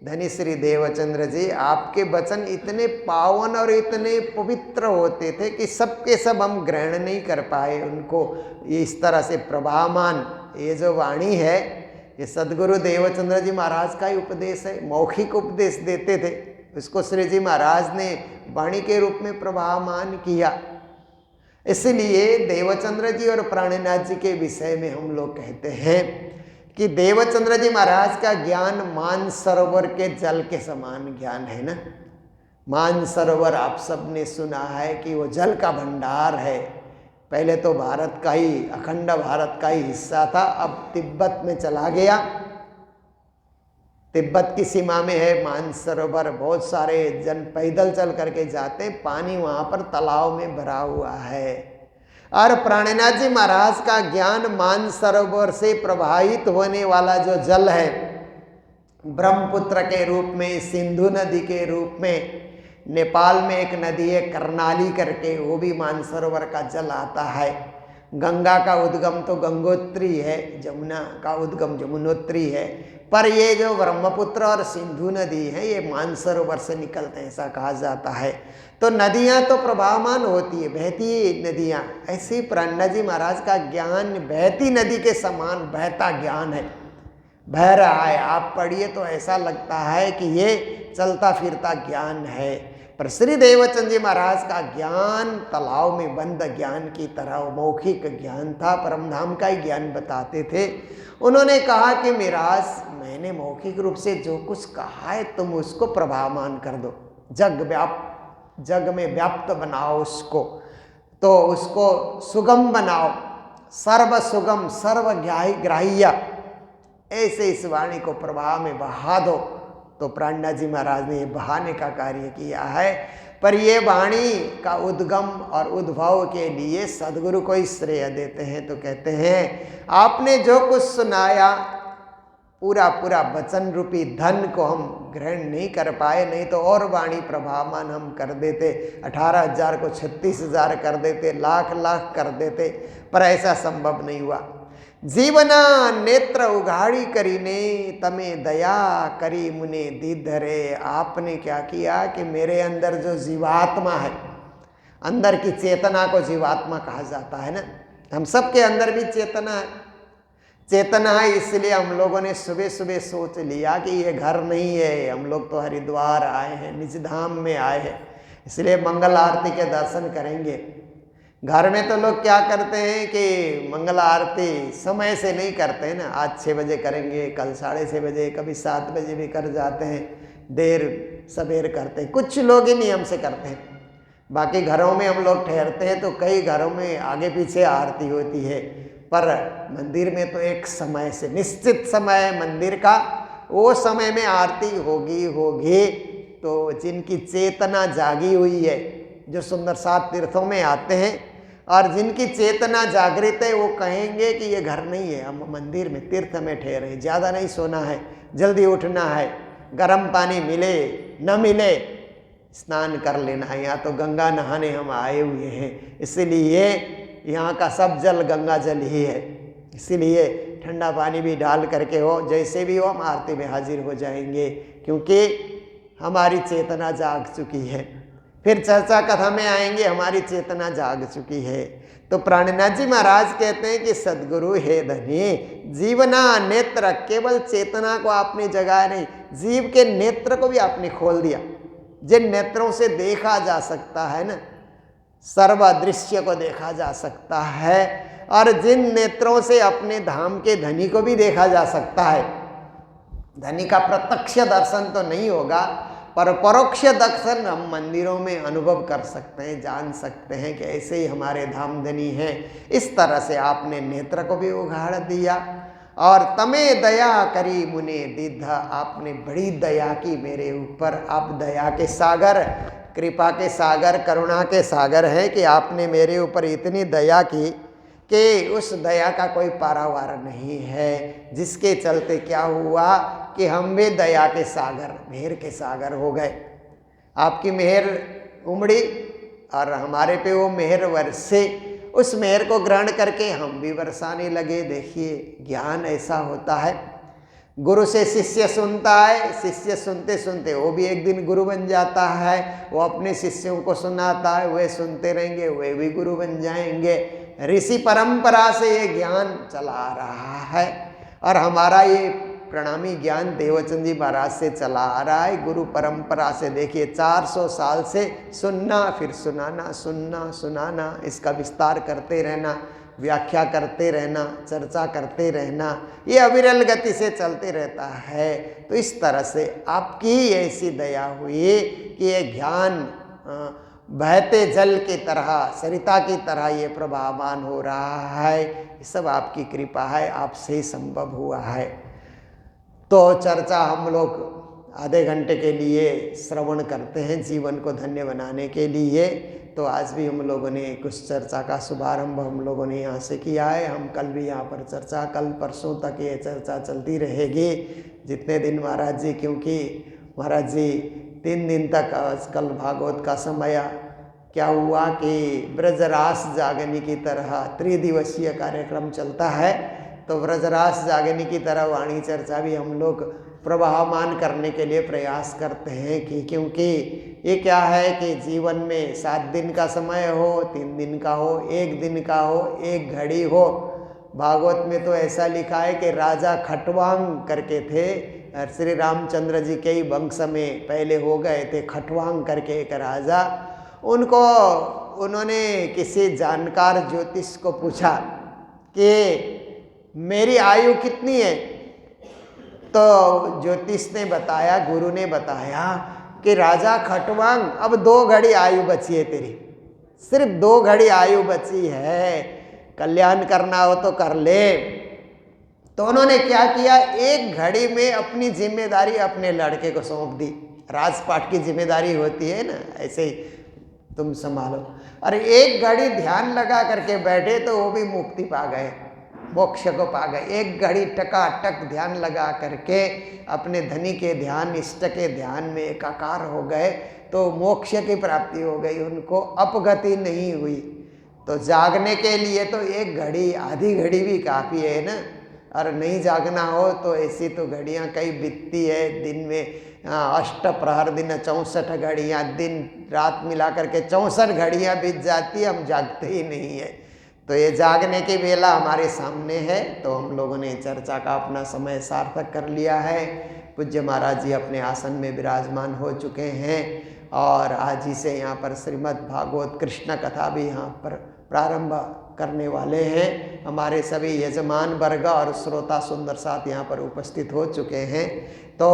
धनी श्री देवचंद्र जी, आपके वचन इतने पावन और इतने पवित्र होते थे कि सबके सब हम ग्रहण नहीं कर पाए उनको। इस तरह से प्रभामान ये जो वाणी है, ये सदगुरु देवचंद्र जी महाराज का ही उपदेश है, मौखिक उपदेश देते थे, उसको श्री जी महाराज ने वाणी के रूप में प्रभामान किया। इसलिए देवचंद्र जी और प्राणनाथ जी के विषय में हम लोग कहते हैं कि देवचंद्र जी महाराज का ज्ञान मानसरोवर के जल के समान ज्ञान है ना। मानसरोवर आप सब ने सुना है कि वो जल का भंडार है। पहले तो भारत का ही, अखंड भारत का ही हिस्सा था, अब तिब्बत में चला गया। तिब्बत की सीमा में है मानसरोवर, बहुत सारे जन पैदल चल करके जाते हैं, पानी वहाँ पर तालाब में भरा हुआ है। और प्राणनाथ जी महाराज का ज्ञान मानसरोवर से प्रवाहित होने वाला जो जल है ब्रह्मपुत्र के रूप में, सिंधु नदी के रूप में, नेपाल में एक नदी है कर्णाली करके, वो भी मानसरोवर का जल आता है। गंगा का उद्गम तो गंगोत्री है, जमुना का उद्गम जमुनोत्री है, पर ये जो ब्रह्मपुत्र और सिंधु नदी है ये मानसरोवर से निकलते हैं, ऐसा कहा जाता है। तो नदियाँ तो प्रवाहमान होती है, बहती नदियाँ। ऐसे ही प्रण्डा जी महाराज का ज्ञान बहती नदी के समान बहता ज्ञान है, बह रहा है। आप पढ़िए तो ऐसा लगता है कि ये चलता फिरता ज्ञान है। पर श्री देवचंद जी महाराज का ज्ञान तालाब में बंद ज्ञान की तरह मौखिक ज्ञान था, परमधाम का ही ज्ञान बताते थे। उन्होंने कहा कि महाराज, मैंने मौखिक रूप से जो कुछ कहा है तुम उसको प्रभावमान कर दो, जग में व्याप्त बनाओ उसको, तो उसको सुगम बनाओ, सर्व सुगम सर्व ग्राह्य, ऐसे इस वाणी को प्रवाह में बहा दो। तो प्राणनाथ जी महाराज ने बहाने का कार्य किया है। पर ये वाणी का उद्गम और उद्भव के लिए सदगुरु को ही श्रेय देते हैं। तो कहते हैं आपने जो कुछ सुनाया पूरा पूरा वचन रूपी धन को हम ग्रहण नहीं कर पाए, नहीं तो और वाणी प्रभावमान हम कर देते, 18,000 को 36,000 कर देते, लाख लाख कर देते, पर ऐसा संभव नहीं हुआ। जीवना नेत्र उघाड़ी करीने तमे दया करी मुने दीधरे। आपने क्या किया कि मेरे अंदर जो जीवात्मा है, अंदर की चेतना को जीवात्मा कहा जाता है ना, हम सबके अंदर भी चेतना है। चेतना है इसलिए हम लोगों ने सुबह सुबह सोच लिया कि ये घर नहीं है, हम लोग तो हरिद्वार आए हैं, निज धाम में आए हैं, इसलिए मंगल आरती के दर्शन करेंगे। घर में तो लोग क्या करते हैं कि मंगल आरती समय से नहीं करते हैं ना, आज 6 बजे करेंगे, कल 6:30 बजे, कभी 7 बजे भी कर जाते हैं, देर सबेर करते हैं। कुछ लोग ही नियम से करते हैं, बाकी घरों में हम लोग ठहरते हैं तो कई घरों में आगे पीछे आरती होती है, पर मंदिर में तो एक समय से निश्चित समय मंदिर का, वो समय में आरती होगी। तो जिनकी चेतना जागी हुई है, जो सुंदर 7 तीर्थों में आते हैं और जिनकी चेतना जागृत है, वो कहेंगे कि ये घर नहीं है, हम मंदिर में तीर्थ में ठहरे, ज़्यादा नहीं सोना है, जल्दी उठना है, गर्म पानी मिले न मिले स्नान कर लेना है। यहाँ तो गंगा नहाने हम आए हुए हैं, इसलिए यहाँ का सब जल गंगा जल ही है, इसीलिए ठंडा पानी भी डाल करके हो, जैसे भी हो हम आरती में हाजिर हो जाएंगे, क्योंकि हमारी चेतना जाग चुकी है। फिर चर्चा कथा में आएंगे, हमारी चेतना जाग चुकी है। तो प्राणनाथ जी महाराज कहते हैं कि सदगुरु हे धनी, जीवना नेत्र, केवल चेतना को आपने जगाया नहीं, जीव के नेत्र को भी आपने खोल दिया। जिन नेत्रों से देखा जा सकता है ना, सर्वदृश्य को देखा जा सकता है, और जिन नेत्रों से अपने धाम के धनी को भी देखा जा सकता है। धनी का प्रत्यक्ष दर्शन तो नहीं होगा, पर परोक्ष दर्शन हम मंदिरों में अनुभव कर सकते हैं, जान सकते हैं कि ऐसे ही हमारे धाम धनी हैं। इस तरह से आपने नेत्र को भी उघाड़ दिया। और तमे दया करी मुने दीध, आपने बड़ी दया की मेरे ऊपर। आप दया के सागर, कृपा के सागर, करुणा के सागर हैं कि आपने मेरे ऊपर इतनी दया की कि उस दया का कोई पारावार नहीं है, जिसके चलते क्या हुआ कि हम भी दया के सागर, मेहर के सागर हो गए। आपकी मेहर उमड़ी और हमारे पे वो मेहर बरसे, उस मेहर को ग्रहण करके हम भी बरसाने लगे। देखिए ज्ञान ऐसा होता है, गुरु से शिष्य सुनता है, शिष्य सुनते सुनते वो भी एक दिन गुरु बन जाता है, वो अपने शिष्यों को सुनाता है, वे सुनते रहेंगे, वे भी गुरु बन जाएंगे। ऋषि परंपरा से ये ज्ञान चला आ रहा है, और हमारा ये प्रणामी ज्ञान देवचंद जी महाराज से चला आ रहा है, गुरु परंपरा से। देखिए 400 साल से सुनना, फिर सुनाना, सुनना सुनाना, इसका विस्तार करते रहना, व्याख्या करते रहना, चर्चा करते रहना, ये अविरल गति से चलते रहता है। तो इस तरह से आपकी ऐसी दया हुई कि ये ज्ञान बहते जल की तरह, सरिता की तरह ये प्रभावान हो रहा है। ये सब आपकी कृपा है, आपसे ही संभव हुआ है। तो चर्चा हम लोग आधे घंटे के लिए श्रवण करते हैं, जीवन को धन्य बनाने के लिए। तो आज भी हम लोगों ने कुछ चर्चा का शुभारंभ हम लोगों ने यहाँ से किया है। हम कल भी यहाँ पर चर्चा, कल परसों तक ये चर्चा चलती रहेगी जितने दिन महाराज जी, क्योंकि महाराज जी 3 दिन तक कल भागवत का समय क्या हुआ कि ब्रजरास जागनी की तरह त्रिदिवसीय कार्यक्रम चलता है, तो ब्रजरास जागनी की तरह वाणी चर्चा भी हम लोग प्रवाहमान करने के लिए प्रयास करते हैं कि क्योंकि ये क्या है कि जीवन में 7 दिन का समय हो, 3 दिन का हो, 1 दिन का हो, 1 घड़ी हो। भागवत में तो ऐसा लिखा है कि राजा खटवांग करके थे, श्री रामचंद्र जी के ही वंश में पहले हो गए थे खटवांग करके एक राजा। उन्होंने किसी जानकार ज्योतिष को पूछा कि मेरी आयु कितनी है, तो ज्योतिष ने बताया, गुरु ने बताया कि राजा खटवांग अब 2 घड़ी आयु बची है तेरी, सिर्फ 2 घड़ी आयु बची है, कल्याण करना हो तो कर ले। तो उन्होंने क्या किया, 1 घड़ी में अपनी जिम्मेदारी अपने लड़के को सौंप दी। राजपाट की जिम्मेदारी होती है ना, ऐसे ही तुम संभालो। और 1 घड़ी ध्यान लगा करके बैठे तो वो भी मुक्ति पा गए, मोक्ष को पा गए। 1 घड़ी टकाटक ध्यान लगा करके अपने धनी के ध्यान, इष्ट के ध्यान में एकाकार हो गए तो मोक्ष की प्राप्ति हो गई, उनको अपगति नहीं हुई। तो जागने के लिए तो 1 घड़ी, आधी घड़ी भी काफ़ी है ना। और नहीं जागना हो तो ऐसी तो घड़ियाँ कई बीतती है दिन में, 8 प्रहर दिन 64 घड़ियाँ, दिन रात मिला करके 64 घड़ियाँ बीत जाती है, हम जागते ही नहीं है। तो ये जागने की वेला हमारे सामने है, तो हम लोगों ने चर्चा का अपना समय सार्थक कर लिया है। पूज्य महाराज जी अपने आसन में विराजमान हो चुके हैं और आज ही से यहाँ पर श्रीमद् भागवत कृष्ण कथा भी यहाँ पर प्रारंभ करने वाले हैं। हमारे सभी यजमान वर्ग और श्रोता सुंदर साथ यहाँ पर उपस्थित हो चुके हैं। तो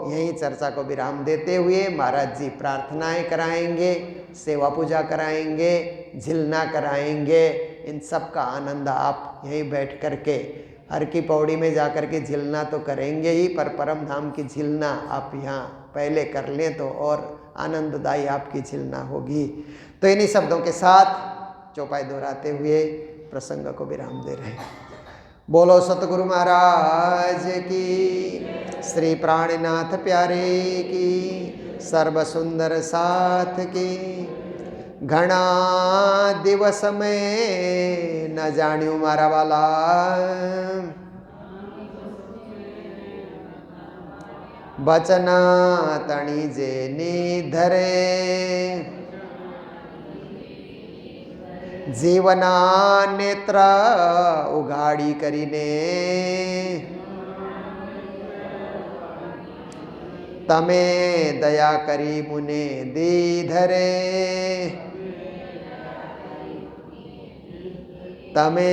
यही चर्चा को विराम देते हुए महाराज जी प्रार्थनाएं कराएंगे, सेवा पूजा कराएंगे, झिलना कराएंगे। इन सब का आनंद आप यहीं बैठ करके हर की पौड़ी में जा कर के झिलना तो करेंगे ही, पर परम धाम की झिलना आप यहाँ पहले कर लें तो और आनंददायी आपकी झिलना होगी। तो इन्हीं शब्दों के साथ चौपाई दोहराते हुए प्रसंग को विराम दे रहे हैं। बोलो सतगुरु महाराज की, श्री प्राणनाथ प्यारे की, सर्व सुंदर साथ की। घना दिवस में न जान्यू मारा वाला, बचना तणी जे निधरे, जीवना नेत्र उघाड़ी करीने, तमे दया करी मुने दीधरे, तमे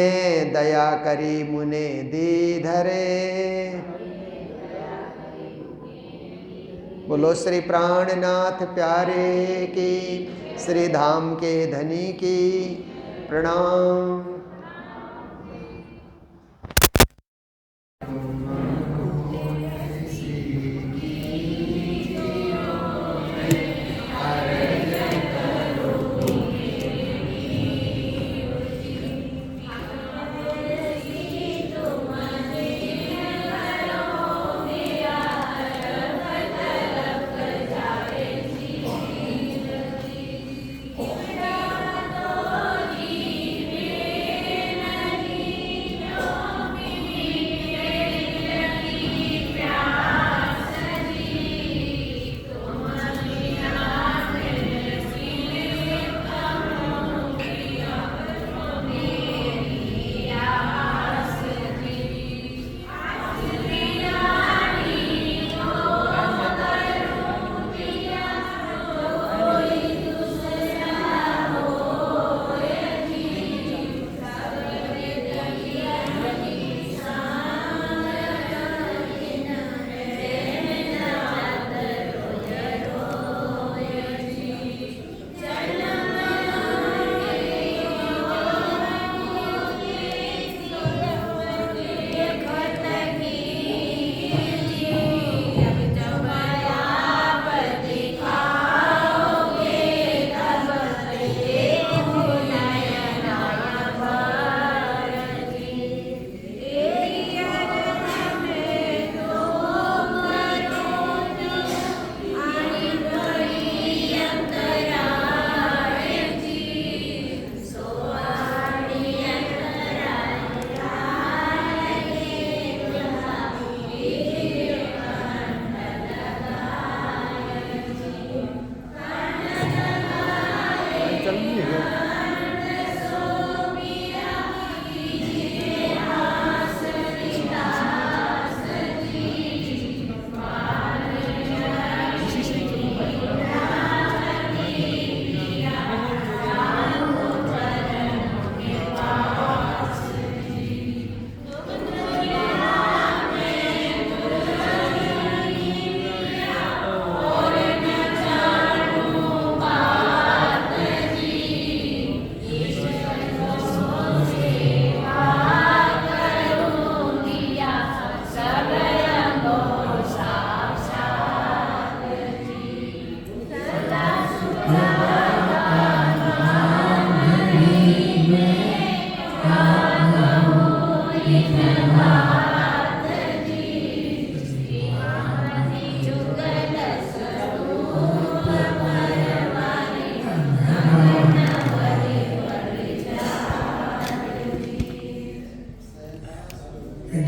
दया करी मुने दीधरे। बोलो श्री प्राणनाथ प्यारे की, श्री धाम के धनी की प्रणाम।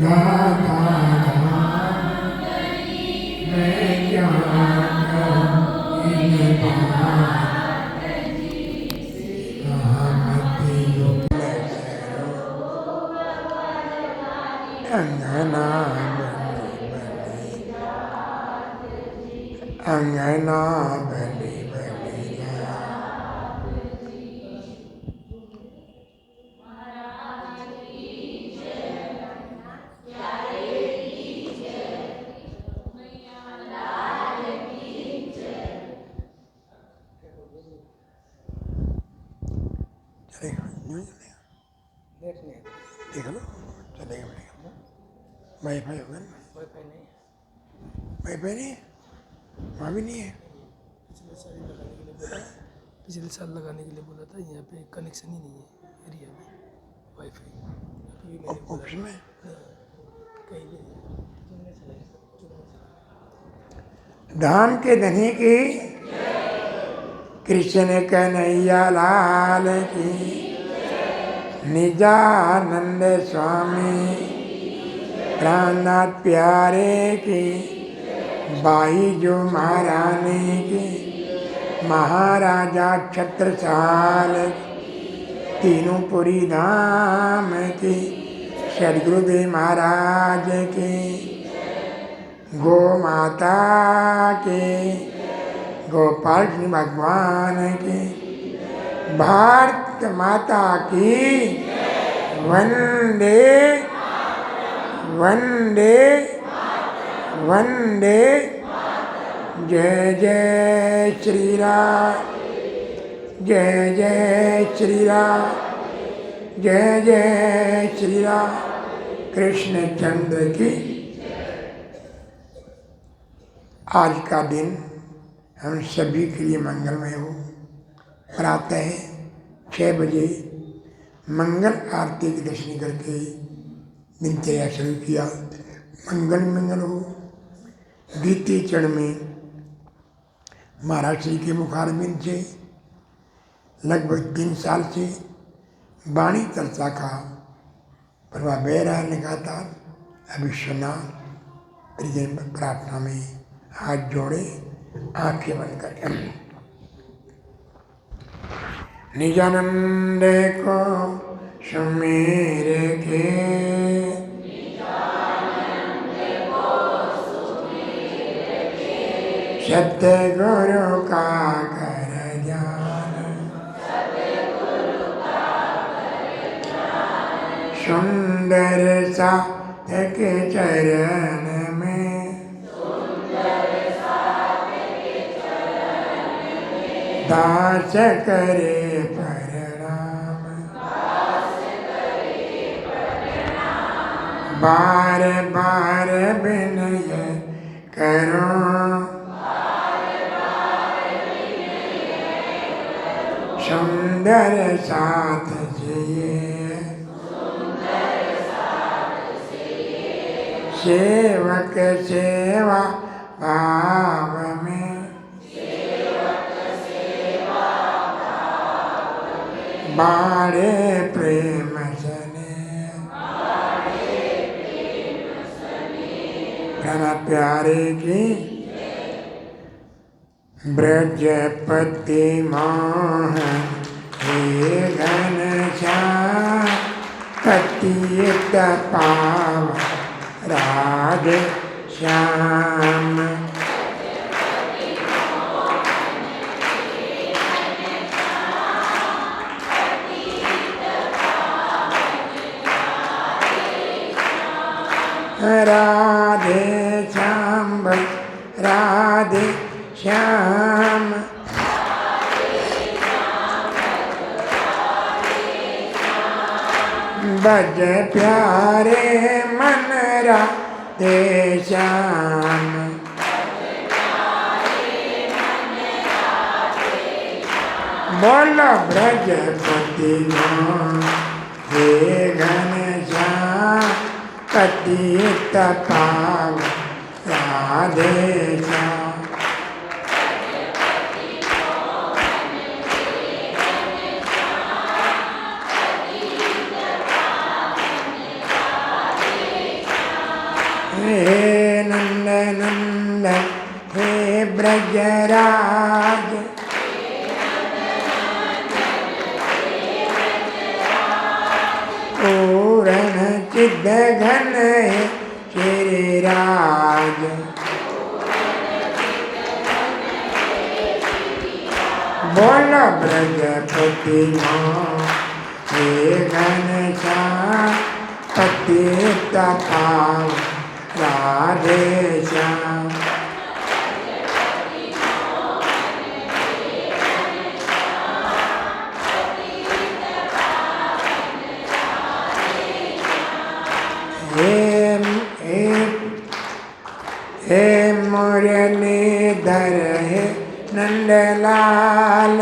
दाता मैं क्या करूं इन बात सहमतियों अंगना अंगना बली बलिया चलेगा देख लो चलेगा बढ़ेगा वाईफाई होगा ना वाईफाई नहीं है वहाँ भी नहीं है पिछले साल लगाने के लिए बोला था यहाँ पे कनेक्शन ही नहीं है एरिया में वाईफाई अभी मैंने बोला ऑप्शन में कहीं भी नहीं। धाम के धनी की कृष्ण कन्हैया लाल की निजानंद स्वामी प्राणनाथ प्यारे की बाई जो महारानी की महाराजा छत्रसाल तीनों पुरी धाम की सदगुरुदेव महाराज की गौ माता की गोपाल कृष्ण भगवान की भारत माता की वंदे वंदे वंदे जय जय श्री राम जय जय श्री राम जय जय श्री राम कृष्णचंद्र की। आज का दिन हम सभी के लिए मंगलमय हो। प्रातः 6 बजे मंगल आरती के दर्शन करके दिनचर्या शुरू किया। मंगल हो। द्वितीय चरण में महाराज श्री के मुखारबिंद से लगभग 3 साल से वाणी चर्चा का प्रभाव बह रहा है लगातार। अभी सुना त्रिजन प्रार्थना में हाथ जोड़े आंखें बंद करके निजानंद को सुमेर के सतगुरु का कर जान सुंदर साधक चरण में दास करे प्रणाम बार बार विनय करो सुंदर साथ जिए सेवक सेवा भाव में बाड़े प्रेम सने प्रण प्यारे की ब्रजपति मोहन हे घन श्याम पतित पाव राधे श्याम राधे श्याम राधे श्याम बज प्यारे मन राधे श्याम बोलो ब्रजपति हे घन श्याम पतित पाव राधे श्याम हे नंद नंद हे ब्रजराज, पूर्ण चिद घन हे श्री राज। बोल ब्रजपति माँ हे घनश्याम, पतित पावन राधे श्याम। हे मुरलीधर हे नंदलाल,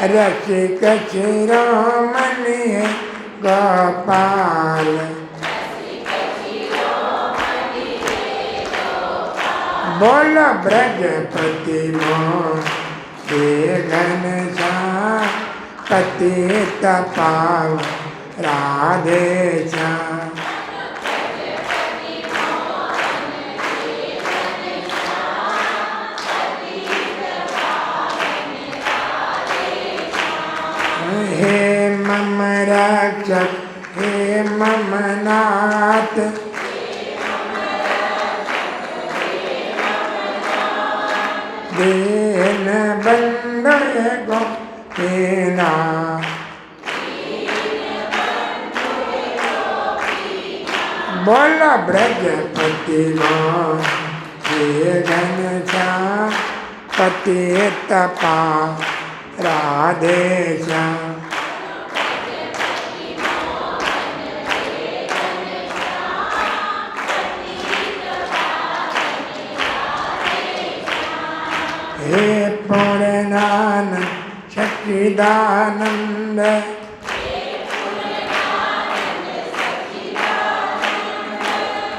रसिक शिरोमणि हे गोपाल। बोल ब्रजपति मोह हे घनश्याम, पतित पावन राधे श्याम। हे मम रक्षक हे मम नाथ, दीन बंधु गोपीनाथ। बोल ब्रजपति माँ हे घनश्याम, पतित पावन राधे श्याम। हे पूर्णानंद सच्चिदानंद,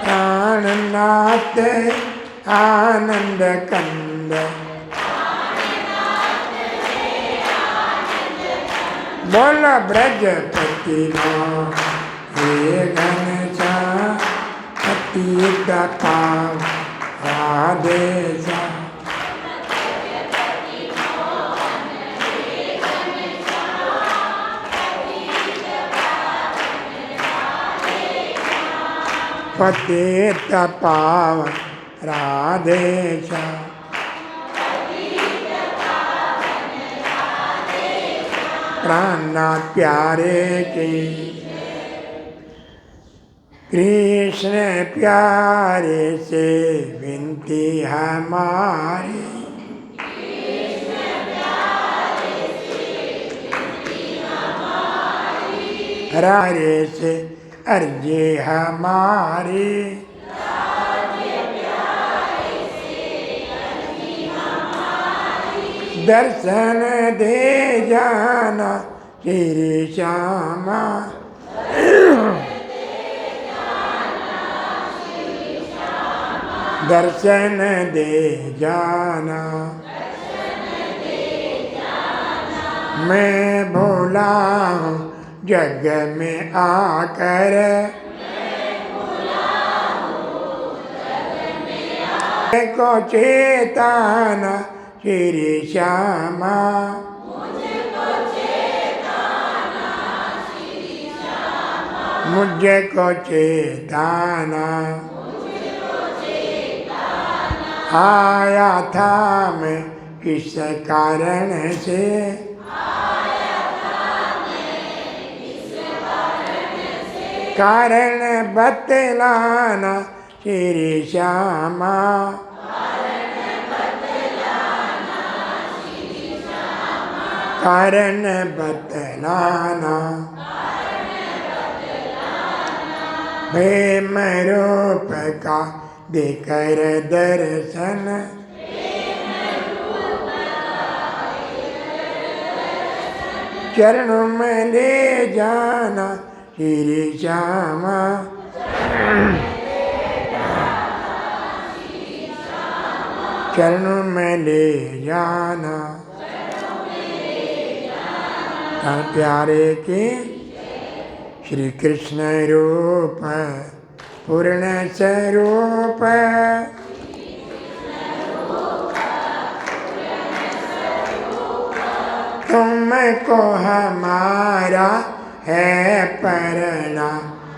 प्राणनाथ आनंद कंद। बोल ब्रजपति माँ हे घनश्याम, पतित पावन राधे श्याम। पतित पावन राधे श्याम। प्राणनाथ प्यारे की, कृष्ण प्यारे से विनती हमारी, रारे से अर्जी हमारी। दर्शन दे जाना श्री श्यामा, दर्शन दे जाना। मैं भोला हूँ जग में आकर, को चेताना श्री श्यामा। मुझे को चेताना, आया था मैं किस कारण से, कारण बतलाना श्री श्यामा। कारण बतलाना, प्रेम रूप का देकर दर्शन, चरणों में ले जाना श्री श्यामा। चरणों में ले जाना, प्यारे की श्री कृष्ण रूप पूर्ण स्वरूप तुमको हमारा है परना,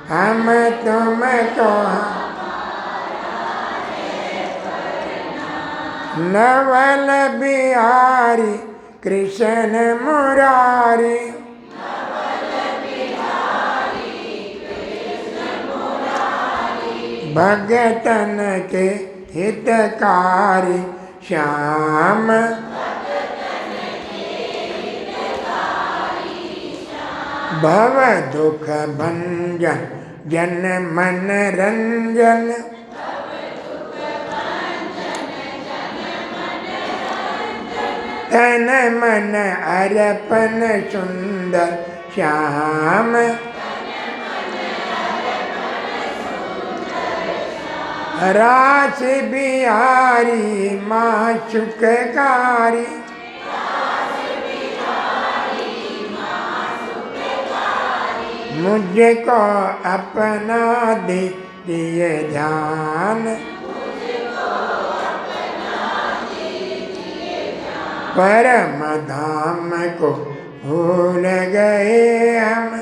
हम तुमको नवल बिहारी कृष्ण मुरारी, भगतन के हितकारी श्याम, भव दुख भंजन जन मन रंजन, तन मन अर्पण सुंदर श्याम, रास बिहारी माँ सुखकारी, मुझको अपना दीजिए ध्यान, परम धाम को भूल गए हम,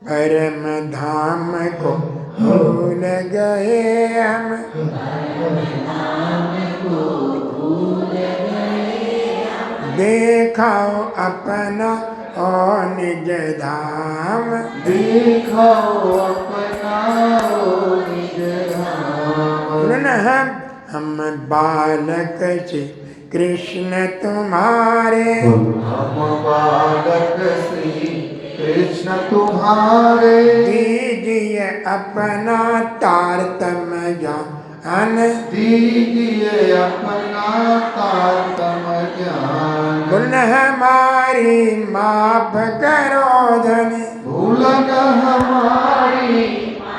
परम धाम को भूल गए हम, देखाओ अपना और निज धाम, दिखाओ अपना निज धाम। हम बालक श्री कृष्ण तुम्हारे, हम बालक श्री कृष्ण तुम्हारे, दीजिए अपना तारतम्य ज्ञान, दीजिए अपना तारतम्य ज्ञान। भूल हमारी माफ करो धनी, भूलन हमारी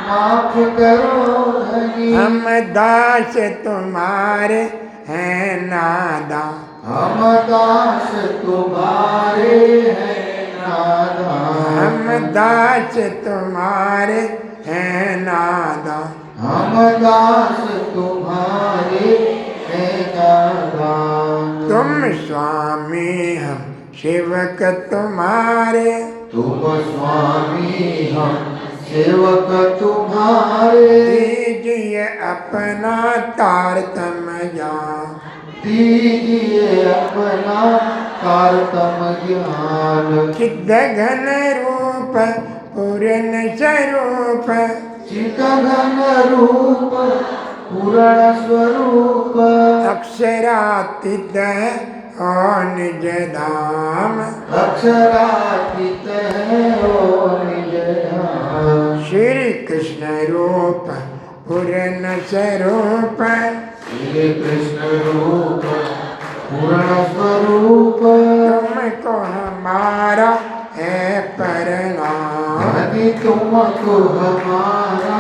माफ करो धनी, हम दास तुम्हारे हैं नादान, हम दास तुम्हारे हैं नादान, हम दास तुम्हारे हैं नादान, हम दास तुम्हारे हैं नादान। तुम स्वामी हम सेवक तुम्हारे, तुम स्वामी हम सेवक तुम्हारे, दीजिए अपना तारतम्य ज्ञान, दीजिए अपना तारतम्य ज्ञान। चिद घन रूप पूर्ण स्वरूप, चित्तघन रूप पूर्ण स्वरूप, अक्षरातीत और निज धाम, अक्षरातीत है ओ निज धाम। श्री कृष्ण रूप पूर्ण स्वरूप, श्री कृष्ण रूप पूर्ण स्वरूप, तुमको हमारा है प्रणाम, यदि तुमको हमारा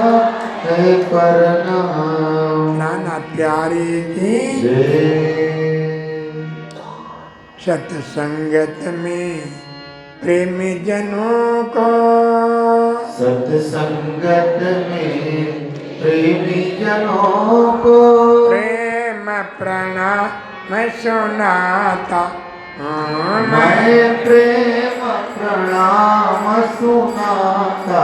है प्रणाम। नाना प्यारी की जय। सत्संगत में प्रेमी जनों को, सत्संगत में प्रेमी जनों को, प्रेम प्रणाम सुनाता हूँ मैं प्रेम प्रणाम सुनाता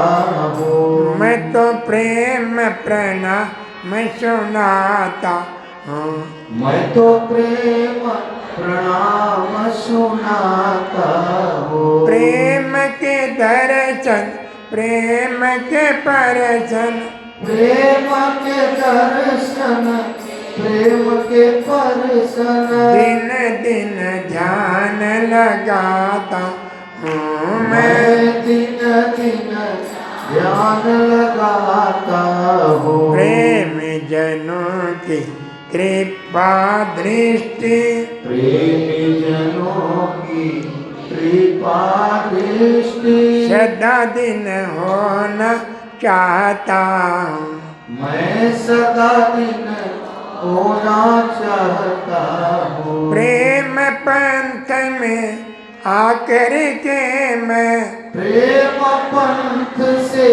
हूँ। मैं तो प्रेम प्रणाम सुनाता हूँ, मैं तो प्रेम प्रणाम सुनाता हूँ। प्रेम के दर्शन प्रेम के परशन, प्रेम के दर्शन प्रेम के परसन, दिन दिन ध्यान लगाता हूँ मैं, दिन दिन ध्यान लगाता हूँ। प्रेम जनों की कृपा दृष्टि, प्रेमी जनों की कृपा दृष्टि, सदा दिन होना चाहता हूँ। मैं सदा दिन होना चाहता हूँ। प्रेम पंथ में आकर के मैं प्रेम पंथ से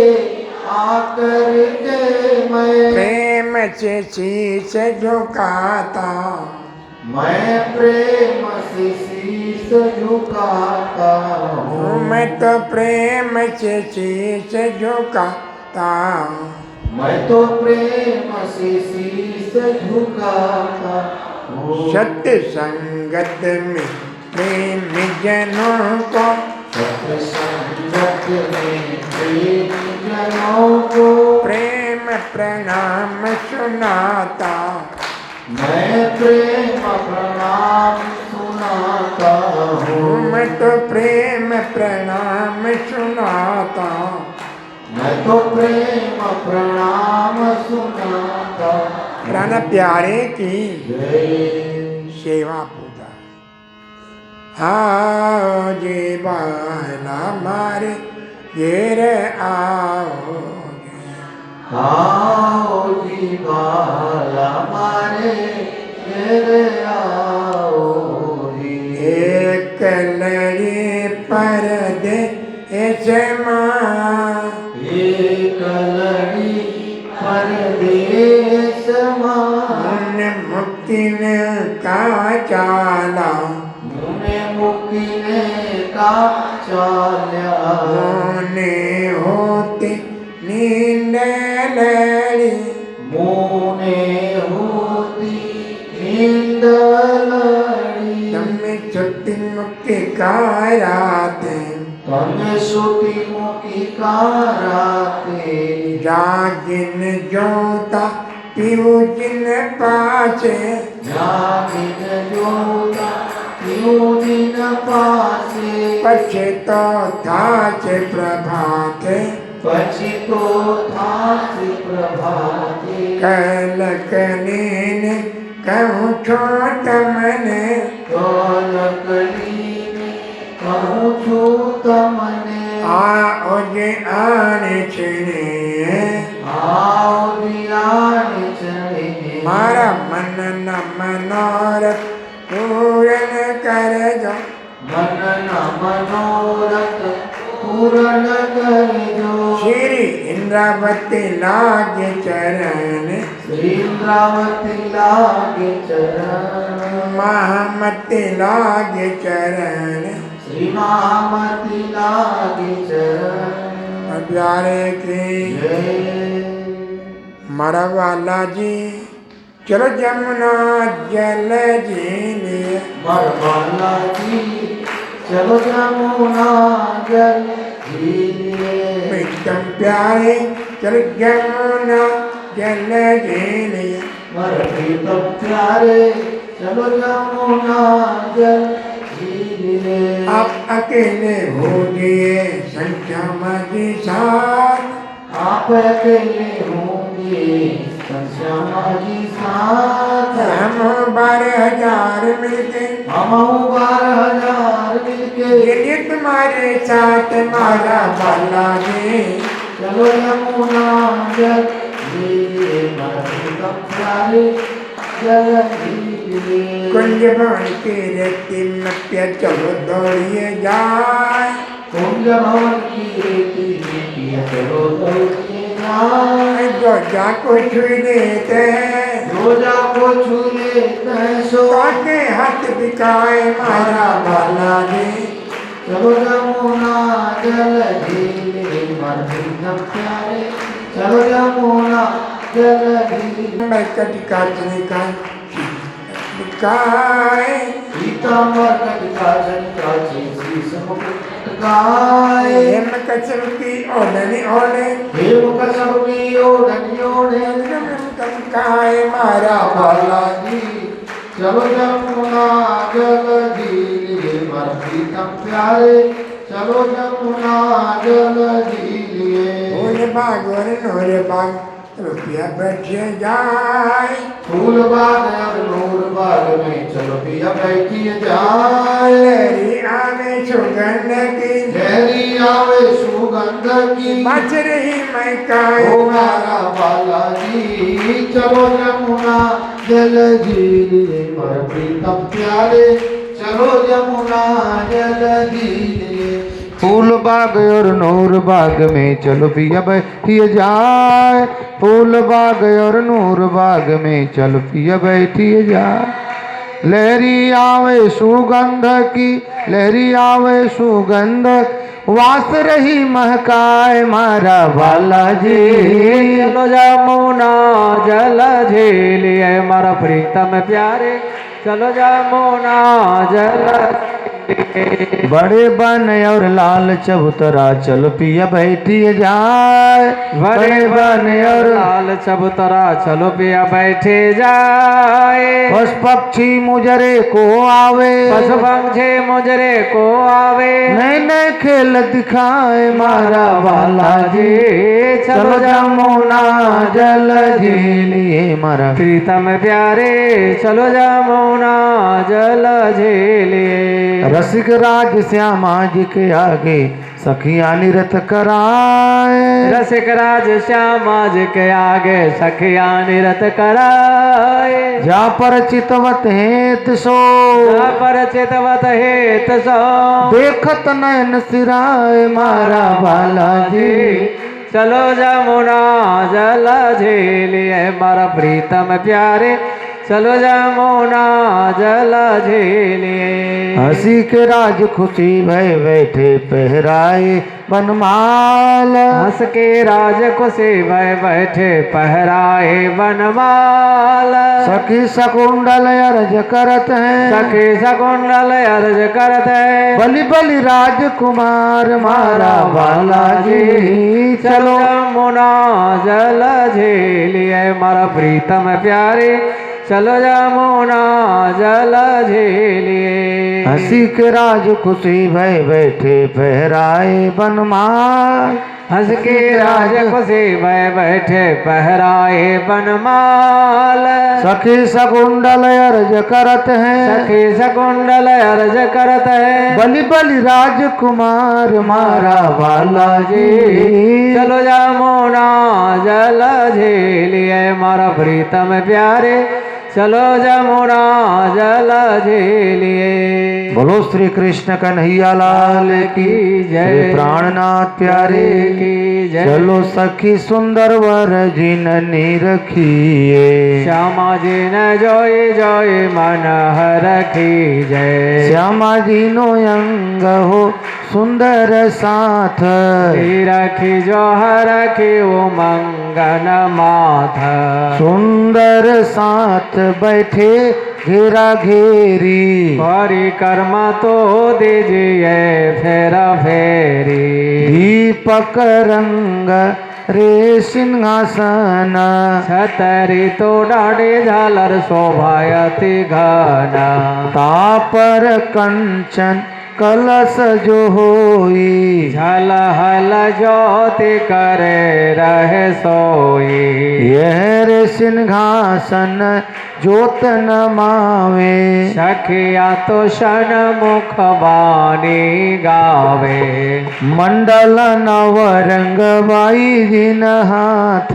आकर के मैं प्रेम से शीश झुकाता मैं प्रेम से शीश झुकाता हूँ मैं तो प्रेम से शीश झुकाता मैं तो प्रेम से शीश झुकाता हूँ सत्य संगत में प्रेम जनों को सत्संगत में प्रेम जनों को प्रेम प्रणाम सुनाता मैं प्रेम प्रणाम सुनाता हूँ मैं तो प्रेम प्रणाम सुनाता मैं तो प्रेम प्रणाम सुनाता प्राण प्यारे की जय सेवा पूजा आओ जी बाला मारे घेर आओ आओ जी बाला मारे तेरे आओ जी एक लड़ी पर दे माँ एक लड़ी परदेश मुन मुक्तिन का चाला मुने मुकिने का चाल्या मुने होते नींद लड़ी मुने होती नींद लड़ी तम छुट्टी मुक्ति काराते तमे सुती मुखी काराते जागिन जोता पीऊ जिन पाचे जागिन जोता क्यों दिन पासे पछे तो थाचे प्रभाते पछितो थासी प्रभाते कल कनीन कहूँ छोट मने कलकली कहूँ छूत मने आओ जे आने छिने आओ दियाने चढ़े मारा मन न मनोरथ पूरन कर जो मन न मनोरथ पूर्ण कर जो श्री इंद्रावती लागे चरण श्री इंद्रावती लागे चरण महामती लागे चरण श्री महामती लागे चरण प्यारे की जय मरवाला जी चलो जमुना जल जीने मरवाला जी चलो जमुना जल जीने एकदम प्यारे चलो जमुना जल जीने मर प्रीतम प्यारे चलो जमुना जल जीने आप अकेले हो गए संख्या मजी साथ आप अकेले होंगे श्यामा जी साथ हम 12,000 मिलके हम 12,000 मिलके ये तुम्हारे साथ मारा बाला जी चलो यमुना जल जीने मर प्रीतम प्यारे जल जीने कुंज भवन के रेती मत्या चलो दौड़िए जाए कुंज भवन की रेती मिट्टिया चलो दौड़िए जाए जो जाको छुई लेते हैं रोजा को छू लेते हैं सो काके हाथ बिकाए मारा बाला जी चलो यमुना जल जीने मर प्रीतम प्यारे चलो यमुना जल जीने मैं कटिका का बिकाए पीताम्बर कटिका जनिका शीश मुकुट गाए हेम कचर की ओढ़नी ओढ़े हे मुख सबकी ओढ़नी ओढ़े कंकाए मारा बाला जी चलो यमुना जल जीने मर प्रीतम प्यारे चलो यमुना जल जीने फूल बाग और नूर बाग रुपया बैठे जाए फूल बाग और नूर बाग में चलो पिया बैठिए जाए लहरी आवे सुगंध की लहरी आवे सुगंध की बच रही मैं काए ओ मारा बाला जी चलो यमुना जल जीने मर प्रीतम प्यारे चलो जमुना जल झीले। फूल बाग और नूर बाग में चलो पिया बैठिए जाए। फूल बाग और नूर बाग में चलो पिया बैठिए जाए। लहरी आवे सुगंध की, लहरी आवे सुगंध, वास रही महकाए मारा बालाजी। चलो जमुना जल झीलिए मारा प्रीतम प्यारे, चलो जमुना जल। बड़े बन और लाल चबूतरा चलो पिया बैठिए जाए। बड़े बन और लाल चबूतरा चलो पिया बैठे जाए। पशु पक्षी मुजरे को आवे, पशु पंछी मुजरे को आवे, नए नए खेल दिखाए मारा बालाजी। चलो जमुना जल झीलिए मारा प्रीतम प्यारे, चलो जमुना जल झीलिए। रसिक राज श्यामा जी के आगे सखिया निरत कराए। रसिक राज श्यामा जी के आगे सखिया निरत कराए। जा पर चितवत हेत सो, जा पर चितवत हेत सो, देखत नयन सिराए मारा बालाजी। चलो जमुना जल झीलिए मारा प्रीतम प्यारे, चलो जमुना जल झीलिए। हंसी के राज खुशी भय बैठे पहराए बनमाल। हंस के राज खुशी भय बैठे पहराए बनमाल। सखी शकुंडल अर्ज करत हैं, सखी शकुंडल अर्ज करत है, बलि बलि राजकुमार मारा बालाजी। चलो जमुना जल झीलिए मारा प्रीतम प्यारे, चलो जमुना जल झीलिए। हंसी के राज खुशी भय बैठे पहराए बनमाल। हंस के राज खुशी भय बैठे पहराए बनमाल। सखी शकुंडल अर्ज करत हैं, सखी शकुंडल अर्ज करत है, बलि बलि राजकुमार मारा बालाजी। चलो जमुना जल झीलिए मारा प्रीतम प्यारे, चलो जमुना जल झीलिए। बोलो श्री कृष्ण कन्हैया लाल की जय। श्री प्राणनाथ प्यारे की जय। चलो सखी सुंदर वर जिननी रखिए। श्यामा जी न जोई जोई मन रखी जय। श्यामा जी नो अंग हो सुंदर साथ, रखी जो रखी वो मंगन माथ। सुंदर साथ बैठे घेरा घेरी, परिक्रमा तो दीजिए फेरा फेरी। दीपक रंग रे सिंहासन, छतरी तो डाढ़े झालर शोभायति घना। तापर कंचन कलश जो होई, झल हल ज्योति करे रहे सोई। यह रे सिंहासन ज्योत नमावे, सखिया तो शन मुख बानी गावे। मंडल नवरंग बाई जिन हाथ,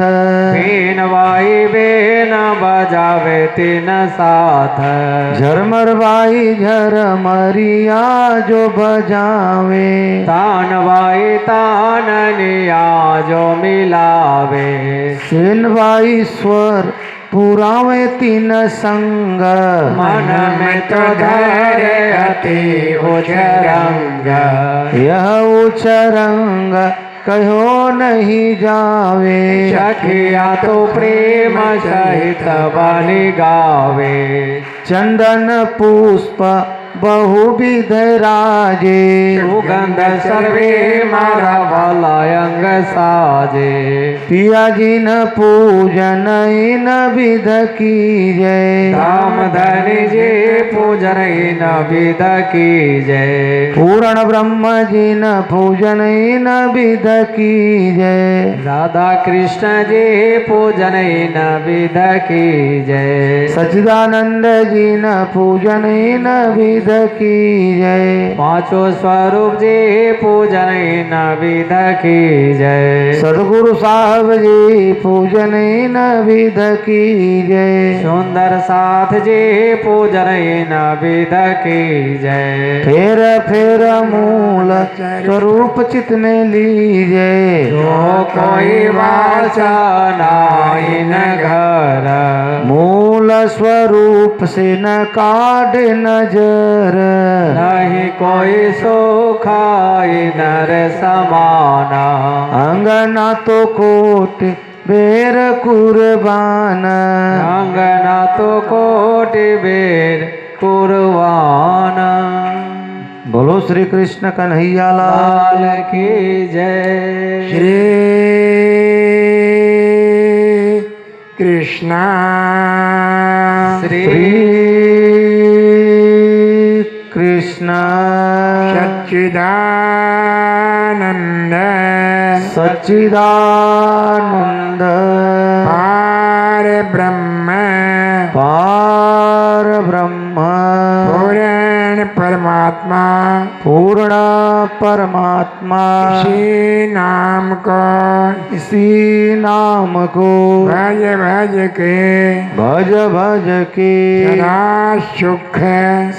बीन बाई बेन बजावे तीन साथ। झरमर बाई झरमरिया जो बजावे, तान बाई तान निया जो मिलावे। सेन बाई स्वर पुरावे तीन संग, मन में तो धैर्य अति उच्च रंग। यह उच्च रंग कहो नहीं जावे। सखिया तो प्रेम सहित बलि गावे। चंदन पुष्प बहुविध राजे, सुगंध सर्वे मारा भलायंग साजे। पिया जिन पूजन इन विध की जय। राम धनी जी पूजन इन विध की जय। पूर्ण ब्रह्म जिन पूजन इन विध की जय। राधा कृष्ण जी पूजन इन विध की जय। सच्चिदानंद जिन पूजन इन विध की जय। पांचों स्वरूप जी पूजन इन विध की जय। सदगुरु साहब जी पूजन इन विध की जय। सुंदर साथ जी पूजन इन विध की जय। फेर मूल स्वरूप चित में लीजे। जो कोई वासना इन घर मूल स्वरूप से न काढ़ नजर। नहीं कोई सुख नर समाना। अंगना तो कोट बेर कुर्बान। अंगना तो कोटि बेर कुर्बान। बोलो श्री कृष्ण कन्हैया लाल लाल की जय। श्री कृष्ण श्री कृष्ण सच्चिदानंद सच्चिदानंद पार ब्रह्म पार ब्रह्म पूर्ण परमात्मा पूर्ण परमात्मा इसी नाम को इसी नाम को भज भज के भज भज के सदा सुख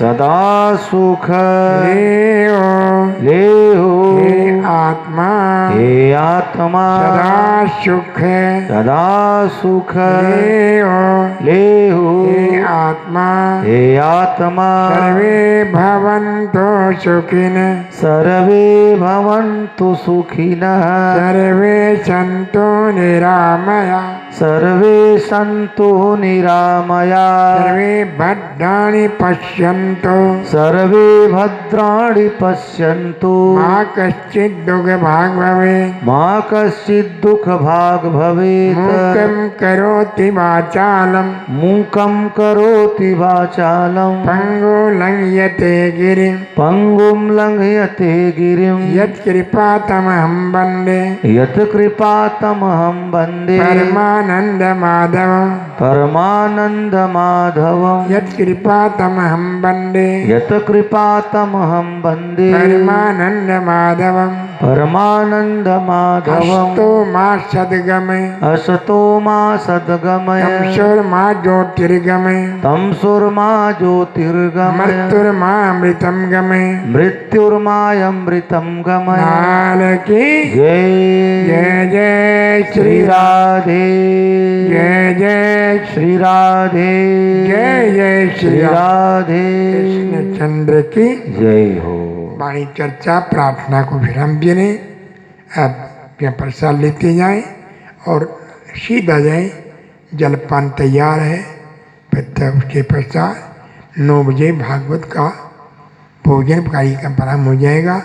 सदा सुख ले हो हे आत्मा हे आत्मा सदा सुख सदा सुख ले हो हे आत्मा हे आत्मा सर्वे भवन्तु सुखिन सर्वे भवन्तु सुखिनः सर्वे सन्तु निरामया सर्वे सन्तु निरामया सर्वे भद्राणि पश्यन्तु सर्वे भद्राणि पश्यन्तु मा कश्चित् दुःखभाग् भवेत् मा कश्चित् दुःखभाग् भवेत् मूकं करोति वाचालं मूकं करोति वाचालं पङ्गुं लङ्घयते गिरिं पङ्गुं लङ्घयते गिरिं यत्कृपातमहं वन्दे यत्कृपातमहं वन्दे परमानन्दमाधवं परमानन्दमाधवं यत्कृपातमहं वन्दे यत्कृपातमहं वन्दे परमानन्दमाधवं परमानन्दमाधवम् अस्तो मा सद्गमय असतो मा सद्गमय तमसोर्मा ज्योतिर्गमय तमसुर्मा ज्योतिर्गमय मृत्युर्मामृतं गमय मृत्युर्मायमृतं गमय लाल की जय जय जय श्री राधे जय जय श्री राधे जय जय श्री राधे कृष्णचंद्र की जय हो। वाणी चर्चा प्रार्थना को विराम देने अब यहाँ प्रसाद लेते जाएं और सीधा जाएं। जलपान तैयार है, फिर उसके पश्चात 9 बजे भागवत का भोजन कार्यक्रम प्रारंभ हो जाएगा।